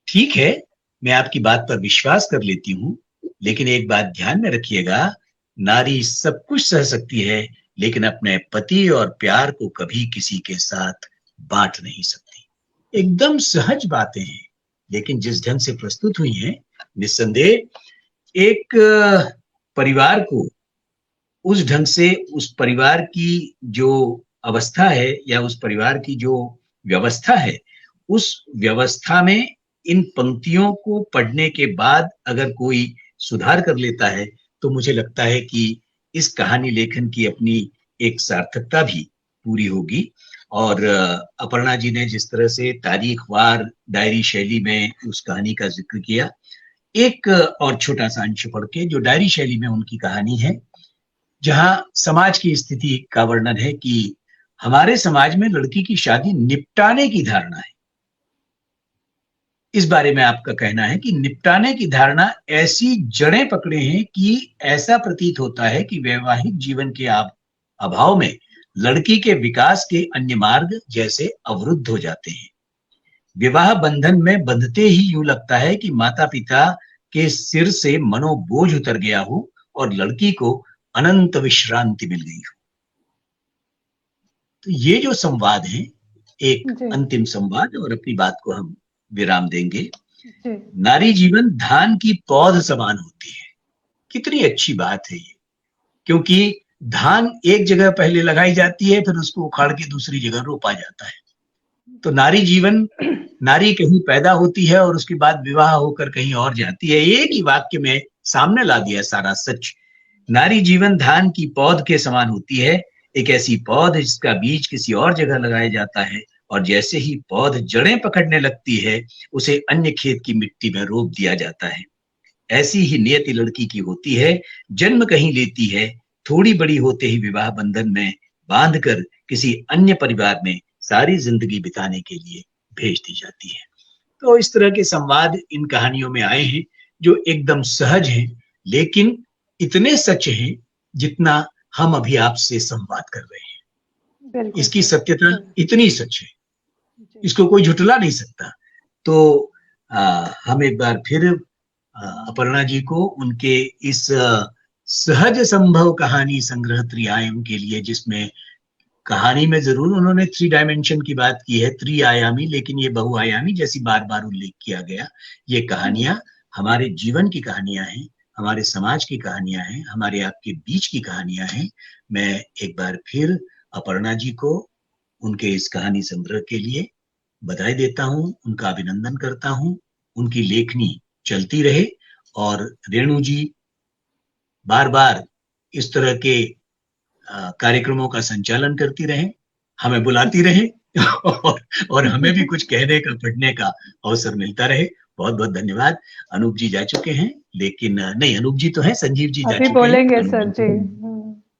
ठीक है, मैं आपकी बात पर विश्वास कर लेती हूँ, लेकिन एक बात ध्यान में रखिएगा, नारी सब कुछ सह सकती है, लेकिन अपने पति और प्यार को कभी किसी के साथ बांट नहीं सकती। एकदम सहज बातें हैं, लेकिन जिस ढंग से प्रस्तुत हुई हैं, निस्संदेह एक परिवार को उस ढंग से, उस परिवार की जो अवस्था है या उस परिवार की जो व्यवस्था है, उस व्यवस्था में इन पंक्तियों को पढ़ने के बाद अगर कोई सुधार कर लेता है, तो मुझे लगता है कि इस कहानी लेखन की अपनी एक सार्थकता भी पूरी होगी। और अपर्णा जी ने जिस तरह से तारीखवार डायरी शैली में उस कहानी का जिक्र किया, एक और छोटा सा अंश पढ़ के, जो डायरी शैली में उनकी कहानी है, जहां समाज की स्थिति का वर्णन है कि हमारे समाज में लड़की की शादी निपटाने की धारणा है। इस बारे में आपका कहना है कि निपटाने की धारणा ऐसी जड़ें पकड़े हैं कि ऐसा प्रतीत होता है कि वैवाहिक जीवन के अभाव में लड़की के विकास के अन्य मार्ग जैसे अवरुद्ध हो जाते हैं। विवाह बंधन में बंधते ही यूं लगता है कि माता पिता के सिर से मनोबोझ उतर गया हो और लड़की को अनंत विश्रांति मिल गई हो। तो ये जो संवाद है, एक अंतिम संवाद, और अपनी बात को हम विराम देंगे। नारी जीवन धान की पौध समान होती है। कितनी अच्छी बात है ये, क्योंकि धान एक जगह पहले लगाई जाती है, फिर उसको उखाड़ के दूसरी जगह रोपा जाता है। तो नारी जीवन, नारी कहीं पैदा होती है और उसके बाद विवाह होकर कहीं और जाती है। एक ही वाक्य में सामने ला दिया सारा सच। नारी जीवन धान की पौध के समान होती है, एक ऐसी पौध जिसका बीज किसी और जगह लगाया जाता है, और जैसे ही पौध जड़ें पकड़ने लगती है, उसे अन्य खेत की मिट्टी में रोप दिया जाता है। ऐसी ही नियति लड़की की होती है, जन्म कहीं लेती है, थोड़ी बड़ी होते ही विवाह बंधन में बांधकर किसी अन्य परिवार में सारी जिंदगी बिताने के लिए भेज दी जाती है। तो इस तरह के संवाद इन कहानियों में आए हैं, जो एकदम सहज हैं, लेकिन इतने सच हैं जितना हम अभी आपसे संवाद कर रहे हैं। इसकी सत्यता इतनी सच है, इसको कोई झुटला नहीं सकता। तो हम एक बार फिर अपर्णा जी को उनके इस सहज संभव कहानी संग्रह त्रियायम के लिए, जिसमें कहानी में जरूर उन्होंने 3 डायमेंशन की बात की है, त्रिआयामी, लेकिन ये बहुआयामी जैसी बार बार उल्लेख किया गया। ये कहानियां हमारे जीवन की कहानियां हैं, हमारे समाज की कहानियां हैं, हमारे आपके बीच की कहानियां हैं। मैं एक बार फिर अपर्णा जी को उनके इस कहानी संग्रह के लिए बधाई देता हूं, उनका अभिनंदन करता हूं। उनकी लेखनी चलती रहे और रेणु जी बार बार इस तरह के कार्यक्रमों का संचालन करती रहें, हमें बुलाती रहें और हमें भी कुछ कहने का, पढ़ने का अवसर मिलता रहे। बहुत बहुत धन्यवाद। अनूप जी जा चुके हैं, लेकिन नहीं, अनूप जी तो है, संजीव जी जा अभी चुके बोलेंगे हैं। सर जी।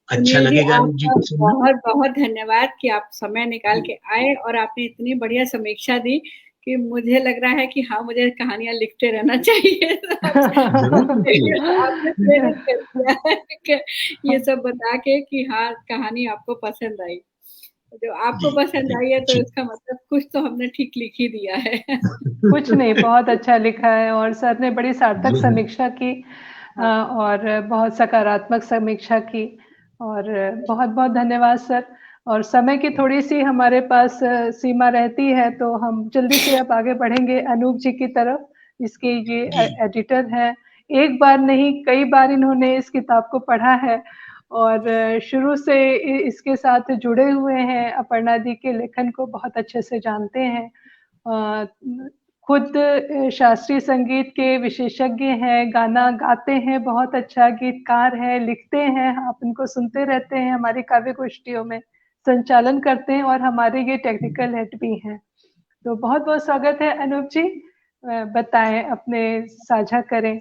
अच्छा लगेगा अनूप जी को सुनना। बहुत बहुत धन्यवाद कि आप समय निकाल के आए और आपने इतनी बढ़िया समीक्षा दी कि मुझे लग रहा है कि हाँ, मुझे कहानियां लिखते रहना चाहिए। आपने प्रेरित कर दिया है ये सब बता के कि हाँ, कहानी आपको पसंद आई। जो आपको पसंद आई है तो इसका मतलब कुछ तो हमने ठीक लिख ही दिया है। कुछ नहीं, बहुत अच्छा लिखा है और सर ने बड़ी सार्थक समीक्षा की और बहुत सकारात्मक समीक्षा की और बहुत बहुत धन्यवाद सर। और समय की थोड़ी सी हमारे पास सीमा रहती है, तो हम जल्दी से अब आगे बढ़ेंगे अनूप जी की तरफ। इसके ये एडिटर हैं, एक बार नहीं कई बार इन्होंने इस किताब को पढ़ा है और शुरू से इसके साथ जुड़े हुए हैं, अपर्णा दी के लेखन को बहुत अच्छे से जानते हैं। खुद शास्त्रीय संगीत के विशेषज्ञ हैं, गाना गाते हैं, बहुत अच्छा गीतकार है, लिखते हैं, आप इनको सुनते रहते हैं, हमारी काव्य गोष्ठियों में संचालन करते हैं और हमारे ये टेक्निकल हेड भी हैं। तो बहुत बहुत स्वागत है अनूप जी, बताएं, अपने साझा करें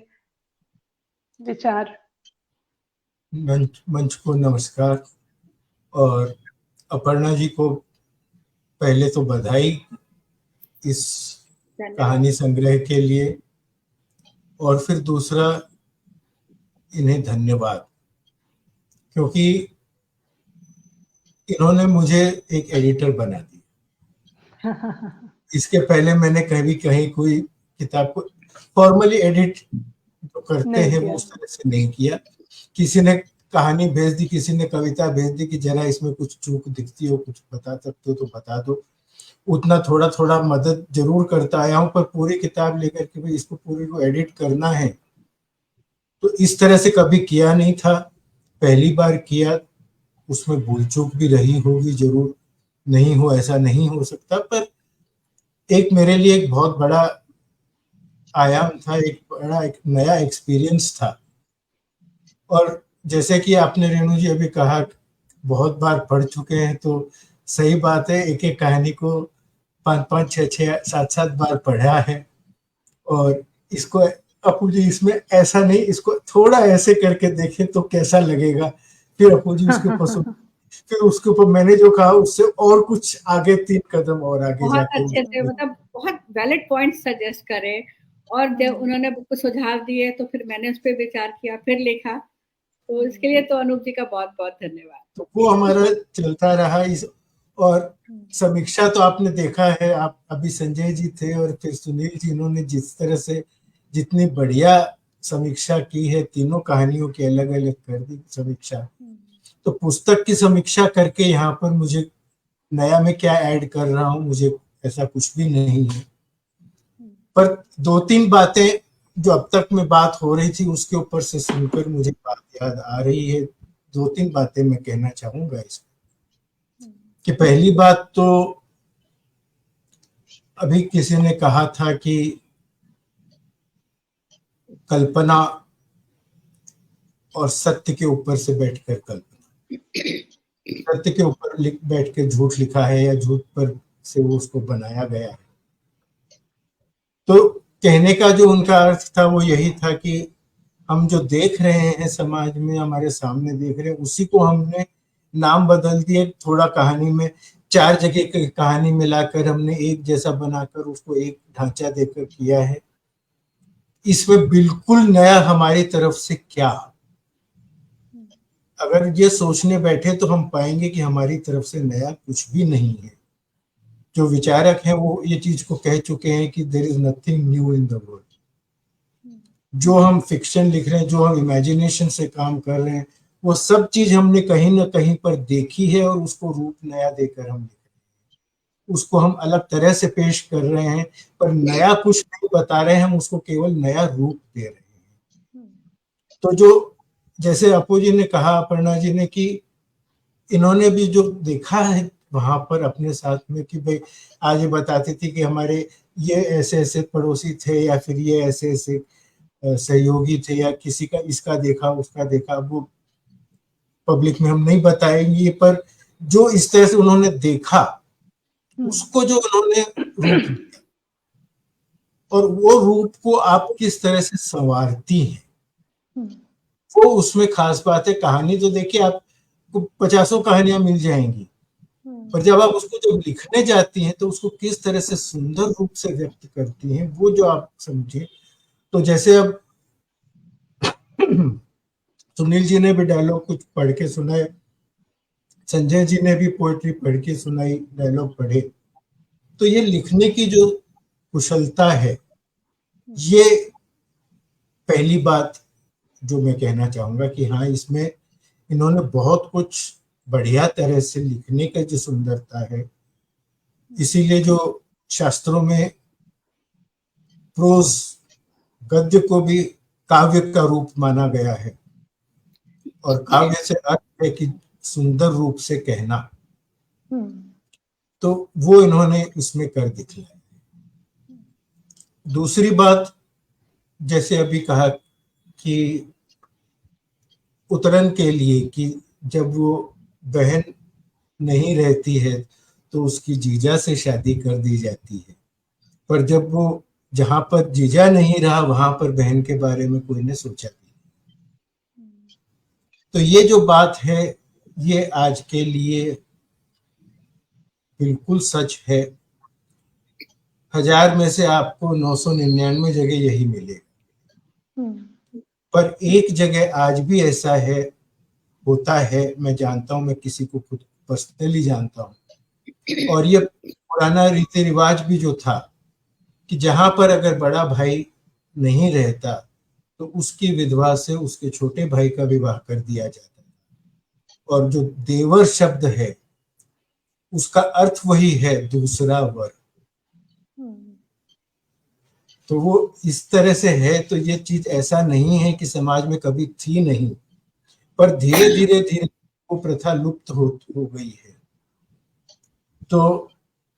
विचार। मंच को नमस्कार और अपर्णा जी को पहले तो बधाई इस कहानी संग्रह के लिए, और फिर दूसरा इन्हें धन्यवाद, क्योंकि इन्होंने मुझे एक एडिटर बना दिया। इसके पहले मैंने कभी कहीं कोई किताब को फॉर्मली एडिट जो करते हैं वो उस तरह से नहीं किया। किसी ने कहानी भेज दी, किसी ने कविता भेज दी कि जरा इसमें कुछ चूक दिखती हो, कुछ बता सकते हो तो बता दो। उतना थोड़ा थोड़ा मदद जरूर करता आया हूँ, पर पूरी किताब लेकर के भाई इसको पूरी को एडिट करना है तो इस तरह से कभी किया नहीं था, पहली बार किया। उसमें भूल चूक भी रही होगी, जरूर नहीं हो ऐसा नहीं हो सकता, पर एक मेरे लिए एक बहुत बड़ा आयाम था, एक नया एक्सपीरियंस था। और जैसे कि आपने रेणु जी अभी कहा बहुत बार पढ़ चुके हैं, तो सही बात है, एक एक कहानी को 5-5, 6-6, 7-7 बार पढ़ा है। और इसको अपू जी इसमें ऐसा नहीं, इसको थोड़ा ऐसे करके देखें तो कैसा लगेगा, फिर अपू जी उसके ऊपर फिर उसके ऊपर मैंने जो कहा उससे और कुछ आगे 3 कदम और आगे बहुत जाके अच्छे से, मतलब बहुत वैलिड पॉइंट सजेस्ट करे और जब उन्होंने कुछ सुझाव दिए तो फिर मैंने उस पर विचार किया, फिर लिखा। तो इसके लिए तो अनूप जी का बहुत बहुत धन्यवाद। तो वो हमारा चलता रहा। और समीक्षा तो आपने देखा है, आप अभी संजय जी थे और फिर सुनील जी, इन्होंने जिस तरह से जितनी बढ़िया समीक्षा की है, तीनों कहानियों की अलग अलग कर दी समीक्षा। तो पुस्तक की समीक्षा करके यहाँ पर मुझे नया में क्या ऐड कर रहा हूँ, मुझे ऐसा कुछ भी नहीं है। पर 2-3 बातें जो अब तक में बात हो रही थी उसके ऊपर से सुनकर मुझे बात याद आ रही है। 2-3 बातें मैं कहना चाहूंगा इसमें। कि पहली बात तो अभी किसी ने कहा था कि कल्पना और सत्य के ऊपर से बैठकर कल्पना, सत्य के ऊपर बैठ के झूठ लिखा है या झूठ पर से वो उसको बनाया गया है। तो कहने का जो उनका अर्थ था वो यही था कि हम जो देख रहे हैं समाज में, हमारे सामने देख रहे हैं, उसी को हमने नाम बदल दिए। थोड़ा कहानी में 4 जगह की कहानी मिलाकर हमने एक जैसा बनाकर उसको एक ढांचा देकर किया है। इसमें बिल्कुल नया हमारी तरफ से क्या, अगर ये सोचने बैठे तो हम पाएंगे कि हमारी तरफ से नया कुछ भी नहीं है। जो विचारक हैं वो ये चीज को कह चुके हैं कि there is nothing new in the world. जो हम फिक्शन लिख रहे हैं, जो हम इमेजिनेशन से काम कर रहे हैं, वो सब चीज हमने कहीं ना कहीं पर देखी है और उसको रूप नया देकर हम लिख रहे हैं, उसको हम अलग तरह से पेश कर रहे हैं, पर नया कुछ नहीं बता रहे हैं, हम उसको केवल नया रूप दे रहे हैं। तो जो जैसे अपू जी ने कहा, अपर्णा जी ने, कि इन्होंने भी जो देखा है वहां पर अपने साथ में, कि भाई आज ये बताते थे कि हमारे ये ऐसे ऐसे पड़ोसी थे, या फिर ये ऐसे ऐसे सहयोगी थे, या किसी का इसका देखा उसका देखा, वो पब्लिक में हम नहीं बताएंगे, पर जो इस तरह से उन्होंने देखा उसको जो उन्होंने रूप दिया, और वो रूप को आप किस तरह से संवारती हैं, वो उसमें खास बात है। कहानी तो देखिए आपको 50 कहानियां मिल जाएंगी, पर जब आप उसको जब लिखने जाती हैं तो उसको किस तरह से सुंदर रूप से व्यक्त करती हैं, वो जो आप समझे। तो जैसे अब सुनील जी ने भी डायलॉग कुछ पढ़ के सुनाए, संजय जी ने भी पोएट्री पढ़ के सुनाई, डायलॉग पढ़े, तो ये लिखने की जो कुशलता है, ये पहली बात जो मैं कहना चाहूंगा कि हाँ, इसमें इन्होंने बहुत कुछ बढ़िया तरह से लिखने का जो सुंदरता है, इसीलिए जो शास्त्रों में प्रोज गद्य को भी काव्य का रूप माना गया है, और काव्य से अर्थ है कि सुंदर रूप से कहना, तो वो इन्होंने इसमें कर दिखाया। दूसरी बात, जैसे अभी कहा कि उतरन के लिए, कि जब वो बहन नहीं रहती है तो उसकी जीजा से शादी कर दी जाती है, पर जब वो जहां पर जीजा नहीं रहा वहां पर बहन के बारे में कोई ने सोचा नहीं। तो ये जो बात है, ये आज के लिए बिल्कुल सच है। 1000 में से आपको 999 जगह यही मिलेगा, पर एक जगह आज भी ऐसा है, होता है, मैं जानता हूं, मैं किसी को खुद पर्सनली जानता हूं, और ये पुराना रीति रिवाज भी जो था कि जहां पर अगर बड़ा भाई नहीं रहता तो उसकी विधवा से उसके छोटे भाई का विवाह कर दिया जाता, और जो देवर शब्द है उसका अर्थ वही है, दूसरा वर। तो वो इस तरह से है। तो ये चीज ऐसा नहीं है कि समाज में कभी थी नहीं, पर धीरे धीरे धीरे वो प्रथा लुप्त हो गई है। तो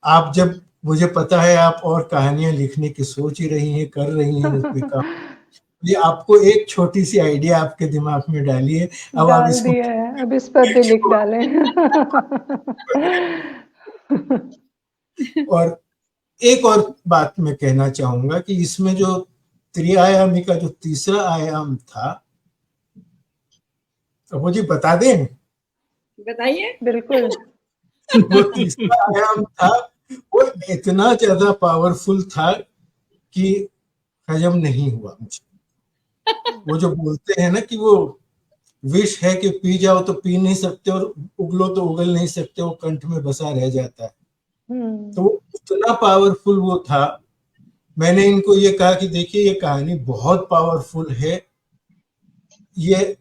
आप, जब मुझे पता है आप और कहानियां लिखने की सोच ही रही हैं, कर रही हैं उस पे काम, ये आपको एक छोटी सी आइडिया आपके दिमाग में डाली है, अब आप इसको अब इस पर भी लिख डालें। और एक और बात मैं कहना चाहूंगा कि इसमें जो त्रिआयामी का जो तीसरा आयाम था, तो मुझे बता दें? बताइए। बिल्कुल। वो तीसरा आयाम था, वो इतना ज्यादा पावरफुल था कि हजम नहीं हुआ मुझे। वो जो बोलते हैं ना कि वो विष है कि पी जाओ तो पी नहीं सकते और उगलो तो उगल नहीं सकते, वो कंठ में बसा रह जाता है। तो उतना पावरफुल वो था। मैंने इनको ये कहा कि देखिए ये कहानी बहुत पावरफुल है, ये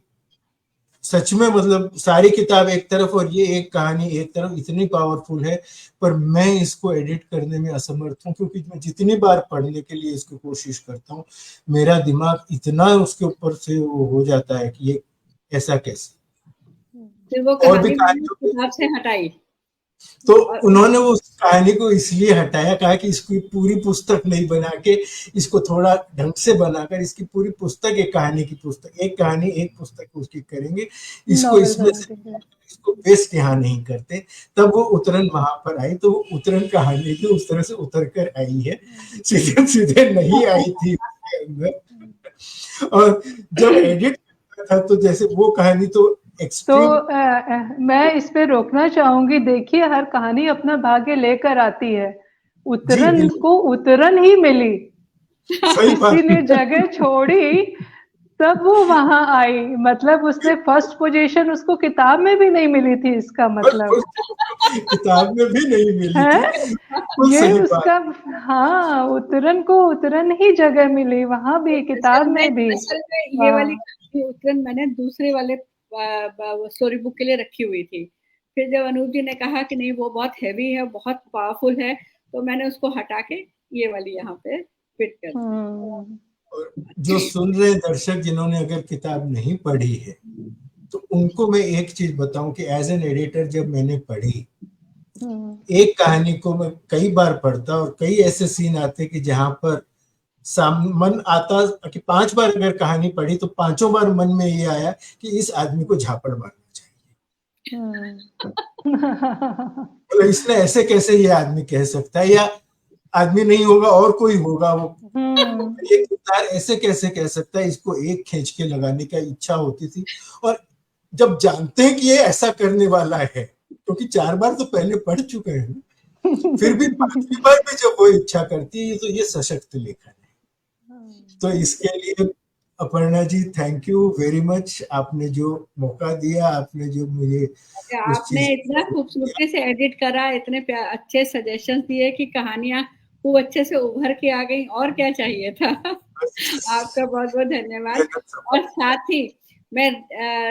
सच में, मतलब सारी किताब एक तरफ और ये एक कहानी एक तरफ, इतनी पावरफुल है, पर मैं इसको एडिट करने में असमर्थ हूँ, क्योंकि मैं जितनी बार पढ़ने के लिए इसको कोशिश करता हूँ, मेरा दिमाग इतना उसके ऊपर से वो हो जाता है कि ये ऐसा कैसे। फिर वो और भी किताब से हटाई, तो उन्होंने वो कहानी को इसलिए हटाया, कहा कि इसकी पूरी पुस्तक नहीं बना के इसको थोड़ा ढंग से बनाकर इसकी पूरी पुस्तक, एक कहानी की पुस्तक, एक कहानी एक पुस्तक उसकी करेंगे, इसको इसमें से इसको वेस्ट यहाँ नहीं करते। तब वो उतरन वहां पर आई, तो वो उतरन कहानी भी उस तरह से उतर कर आई है, सीधे सीधे नहीं आई थी उसके अंदर। और जब एडिट था तो जैसे वो कहानी तो मैं इस पे रोकना चाहूंगी। देखिए, हर कहानी अपना भाग्य लेकर आती है। उतरन को उतरन ही मिली, किसी ने जगह छोड़ी तब वो वहां आई। मतलब उसने फर्स्ट पोजीशन उसको किताब में भी नहीं मिली थी, इसका मतलब किताब में भी नहीं मिली थी ये उसका। हाँ, उतरन को उतरन ही जगह मिली, वहां भी किताब में भी। ये वाली उतरन मैंने दूसरे वाले स्टोरी बुक के लिए रखी हुई थी। फिर जब अनूप जी ने कहा कि नहीं वो बहुत हैवी है, बहुत पावरफुल है, तो मैंने उसको हटा के ये वाली यहाँ पे फिट कर दी। और जो सुन रहे दर्शक जिन्होंने अगर किताब नहीं पढ़ी है, तो उनको मैं एक चीज बताऊं कि एज एन एडिटर जब मैंने पढ़ी, एक कहानी को मैं कई बार पढ़ता और कई ऐसे सीन आते कि जहां पर मन आता कि 5 बार अगर कहानी पढ़ी तो 5 बार मन में ये आया कि इस आदमी को झापड़ मारना चाहिए। तो इसने ऐसे कैसे ये आदमी कह सकता है, या आदमी नहीं होगा और कोई होगा, वो एक किरदार ऐसे कैसे कह सकता है, इसको एक खींच के लगाने का इच्छा होती थी। और जब जानते हैं कि ये ऐसा करने वाला है, क्योंकि 4 बार तो पहले पढ़ चुके हैं, फिर भी 5वीं बार भी जब वो इच्छा करती है, तो ये सशक्त लेखन है। तो इसके लिए Aparna ji thank you very much, आपने जो मौका दिया, आपने जो मुझे आपने इतना खूबसूरती से एडिट करा, इतने अच्छे सजेशंस दिए कि कहानियां खूब अच्छे से उभर के आ गई, और क्या चाहिए था। आपका बहुत बहुत धन्यवाद। और साथ ही मैं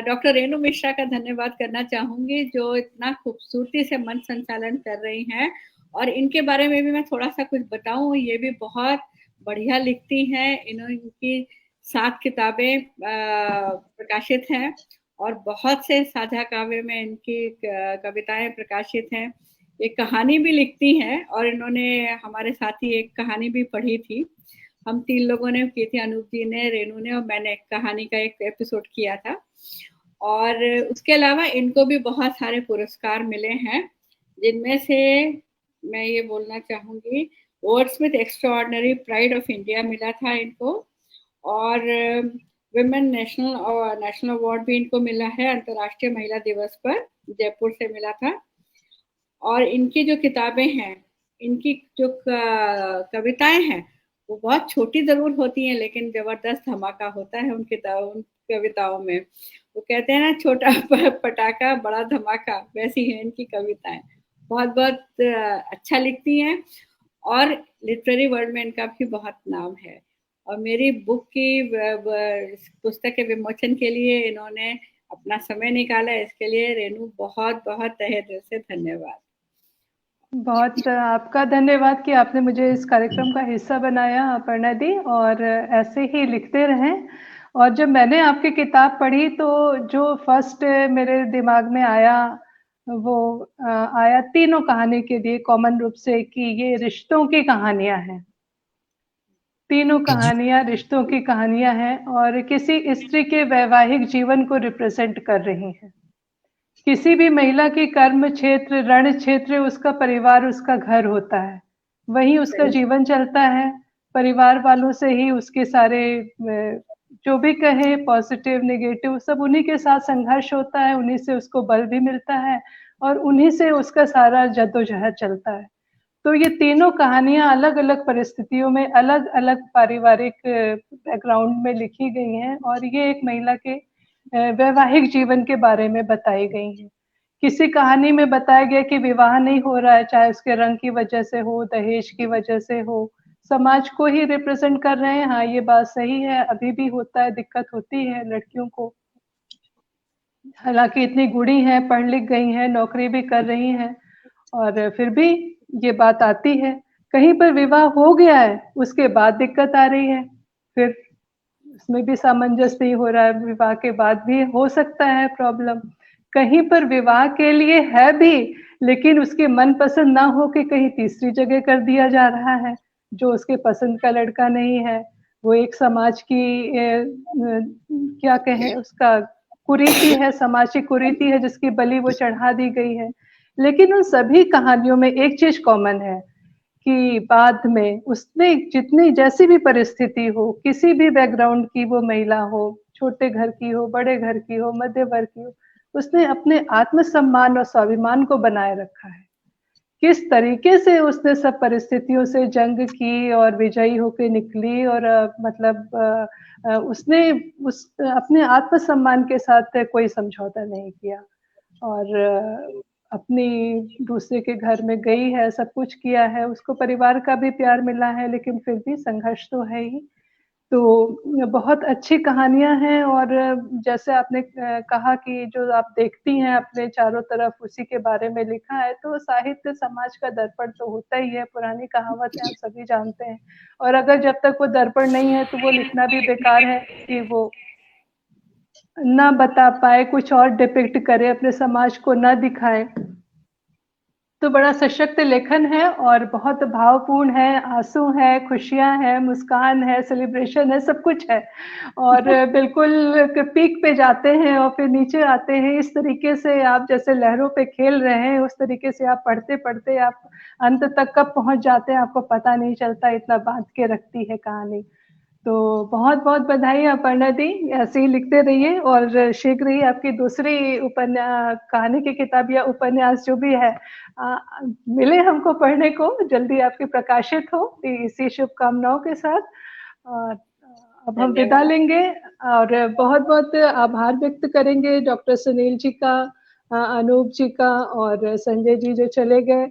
डॉक्टर रेणु मिश्रा का धन्यवाद करना चाहूंगी, जो इतना खूबसूरती से मंच संचालन कर रही हैं। और इनके बारे में भी मैं थोड़ा सा कुछ बताऊं, ये भी बहुत बढ़िया लिखती हैं। इनकी 7 किताबें प्रकाशित हैं और बहुत से साझा काव्य में इनकी कविताएं प्रकाशित हैं। एक कहानी भी लिखती हैं, और इन्होंने हमारे साथ ही एक कहानी भी पढ़ी थी, हम 3 लोगों ने की थी, अनूप जी ने, रेणु ने और मैंने कहानी का एक एपिसोड किया था। और उसके अलावा इनको भी बहुत सारे पुरस्कार मिले हैं, जिनमें से मैं ये बोलना चाहूंगी, वर्ड्समिथ एक्स्ट्राऑर्डिनरी प्राइड ऑफ इंडिया मिला था इनको, और विमेन नेशनल अवार्ड भी इनको मिला है अंतर्राष्ट्रीय महिला दिवस पर, जयपुर से मिला था। और इनकी जो किताबें हैं, इनकी जो कविताएं हैं, वो बहुत छोटी जरूर होती हैं, लेकिन जबरदस्त धमाका होता है उन कविताओं में। वो कहते हैं ना, छोटा पटाखा बड़ा धमाका, वैसी है इनकी कविताएं। बहुत बहुत अच्छा लिखती हैं, और लिटरेरी वर्ल्ड में इनका भी बहुत नाम है। और मेरी बुक की पुस्तक के विमोचन के लिए इन्होंने अपना समय निकाला, इसके लिए रेणु बहुत बहुत तहे दिल से धन्यवाद। बहुत आपका धन्यवाद कि आपने मुझे इस कार्यक्रम का हिस्सा बनाया, अपर्णा दी, और ऐसे ही लिखते रहें। और जब मैंने आपकी किताब पढ़ी तो जो फर्स्ट मेरे दिमाग में आया वो आया तीनों कहानी के लिए कॉमन रूप से, कि ये रिश्तों की कहानियां हैं। तीनों कहानियां रिश्तों की कहानियां हैं और किसी स्त्री के वैवाहिक जीवन को रिप्रेजेंट कर रही हैं। किसी भी महिला की कर्म क्षेत्र, रण क्षेत्र उसका परिवार, उसका घर होता है, वहीं उसका जीवन चलता है। परिवार वालों से ही उसके सारे जो भी कहे पॉजिटिव नेगेटिव सब उन्हीं के साथ संघर्ष होता है, उन्हीं से उसको बल भी मिलता है और उन्हीं से उसका सारा जद्दोजहद चलता है। तो ये तीनों कहानियां अलग अलग परिस्थितियों में अलग अलग पारिवारिक बैकग्राउंड में लिखी गई हैं, और ये एक महिला के वैवाहिक जीवन के बारे में बताई गई हैं। किसी कहानी में बताया गया कि विवाह नहीं हो रहा है, चाहे उसके रंग की वजह से हो, दहेज की वजह से हो, समाज को ही रिप्रेजेंट कर रहे हैं। हाँ, ये बात सही है, अभी भी होता है, दिक्कत होती है लड़कियों को, हालांकि इतनी गुणी हैं, पढ़ लिख गई हैं, नौकरी भी कर रही हैं, और फिर भी ये बात आती है। कहीं पर विवाह हो गया है, उसके बाद दिक्कत आ रही है, फिर उसमें भी सामंजस्य नहीं हो रहा है, विवाह के बाद भी हो सकता है प्रॉब्लम। कहीं पर विवाह के लिए है भी, लेकिन उसके मन पसंद ना हो के कहीं तीसरी जगह कर दिया जा रहा है, जो उसके पसंद का लड़का नहीं है, वो एक समाज की क्या कहें उसका कुरीति है, समाज की कुरीति है, जिसकी बलि वो चढ़ा दी गई है। लेकिन उन सभी कहानियों में एक चीज कॉमन है कि बाद में उसने जितनी जैसी भी परिस्थिति हो, किसी भी बैकग्राउंड की वो महिला हो, छोटे घर की हो, बड़े घर की हो, मध्य वर्ग की हो, उसने अपने आत्मसम्मान और स्वाभिमान को बनाए रखा है। किस तरीके से उसने सब परिस्थितियों से जंग की और विजयी होकर निकली, और उसने अपने आत्मसम्मान के साथ कोई समझौता नहीं किया, और अपनी दूसरे के घर में गई है, सब कुछ किया है, उसको परिवार का भी प्यार मिला है, लेकिन फिर भी संघर्ष तो है ही। तो बहुत अच्छी कहानियाँ हैं और जैसे आपने कहा कि जो आप देखती हैं अपने चारों तरफ उसी के बारे में लिखा है, तो साहित्य समाज का दर्पण तो होता ही है, पुरानी कहावत है, आप सभी जानते हैं। और अगर जब तक वो दर्पण नहीं है तो वो लिखना भी बेकार है कि वो ना बता पाए, कुछ और डिपिक्ट करे, अपने समाज को ना दिखाए। तो बड़ा सशक्त लेखन है और बहुत भावपूर्ण है, आंसू है, खुशियाँ हैं, मुस्कान है, सेलिब्रेशन है, सब कुछ है। और बिल्कुल पीक पे जाते हैं और फिर नीचे आते हैं, इस तरीके से आप जैसे लहरों पे खेल रहे हैं, उस तरीके से आप पढ़ते-पढ़ते आप अंत तक कब पहुँच जाते हैं, आपको पता नहीं चलता, इतना बाँध के रखती है कहानी। तो बहुत-बहुत बधाई अपर्णा दी, ऐसे ही लिखते रहिए और शीघ्र ही आपकी दूसरी कहानी की किताब या उपन्यास जो भी है मिले हमको पढ़ने को, जल्दी आपकी प्रकाशित हो, इसी शुभकामनाओं के साथ। और अब हम विदा लेंगे और बहुत-बहुत आभार व्यक्त करेंगे डॉक्टर सुनील जी का, अनूप जी का और संजय जी जो चले गए।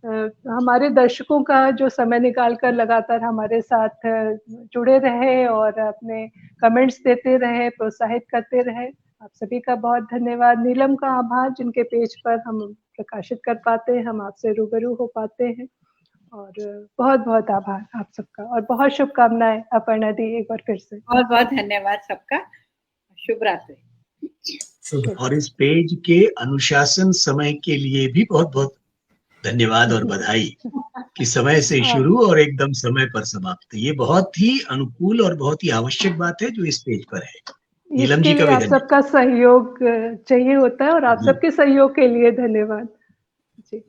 हमारे दर्शकों का जो समय निकाल कर लगातार हमारे साथ जुड़े रहे और अपने कमेंट्स देते रहे, प्रोत्साहित करते रहे, आप सभी का बहुत धन्यवाद। नीलम का आभार जिनके पेज पर हम प्रकाशित कर पाते हैं, हम आपसे रूबरू हो पाते हैं और बहुत-बहुत आभार आप सबका और बहुत शुभकामनाएं अपर्णा दी एक बार फिर से। बहुत-बहुत धन्यवाद सबका, शुभ रात्रि। और इस पेज के अनुशासन समय के लिए भी बहुत-बहुत धन्यवाद और बधाई कि समय से शुरू और एकदम समय पर समाप्त। ये बहुत ही अनुकूल और बहुत ही आवश्यक बात है जो इस पेज पर है। नीलम जी का भी आप सबका सहयोग चाहिए होता है और आप सबके सहयोग के लिए धन्यवाद जी।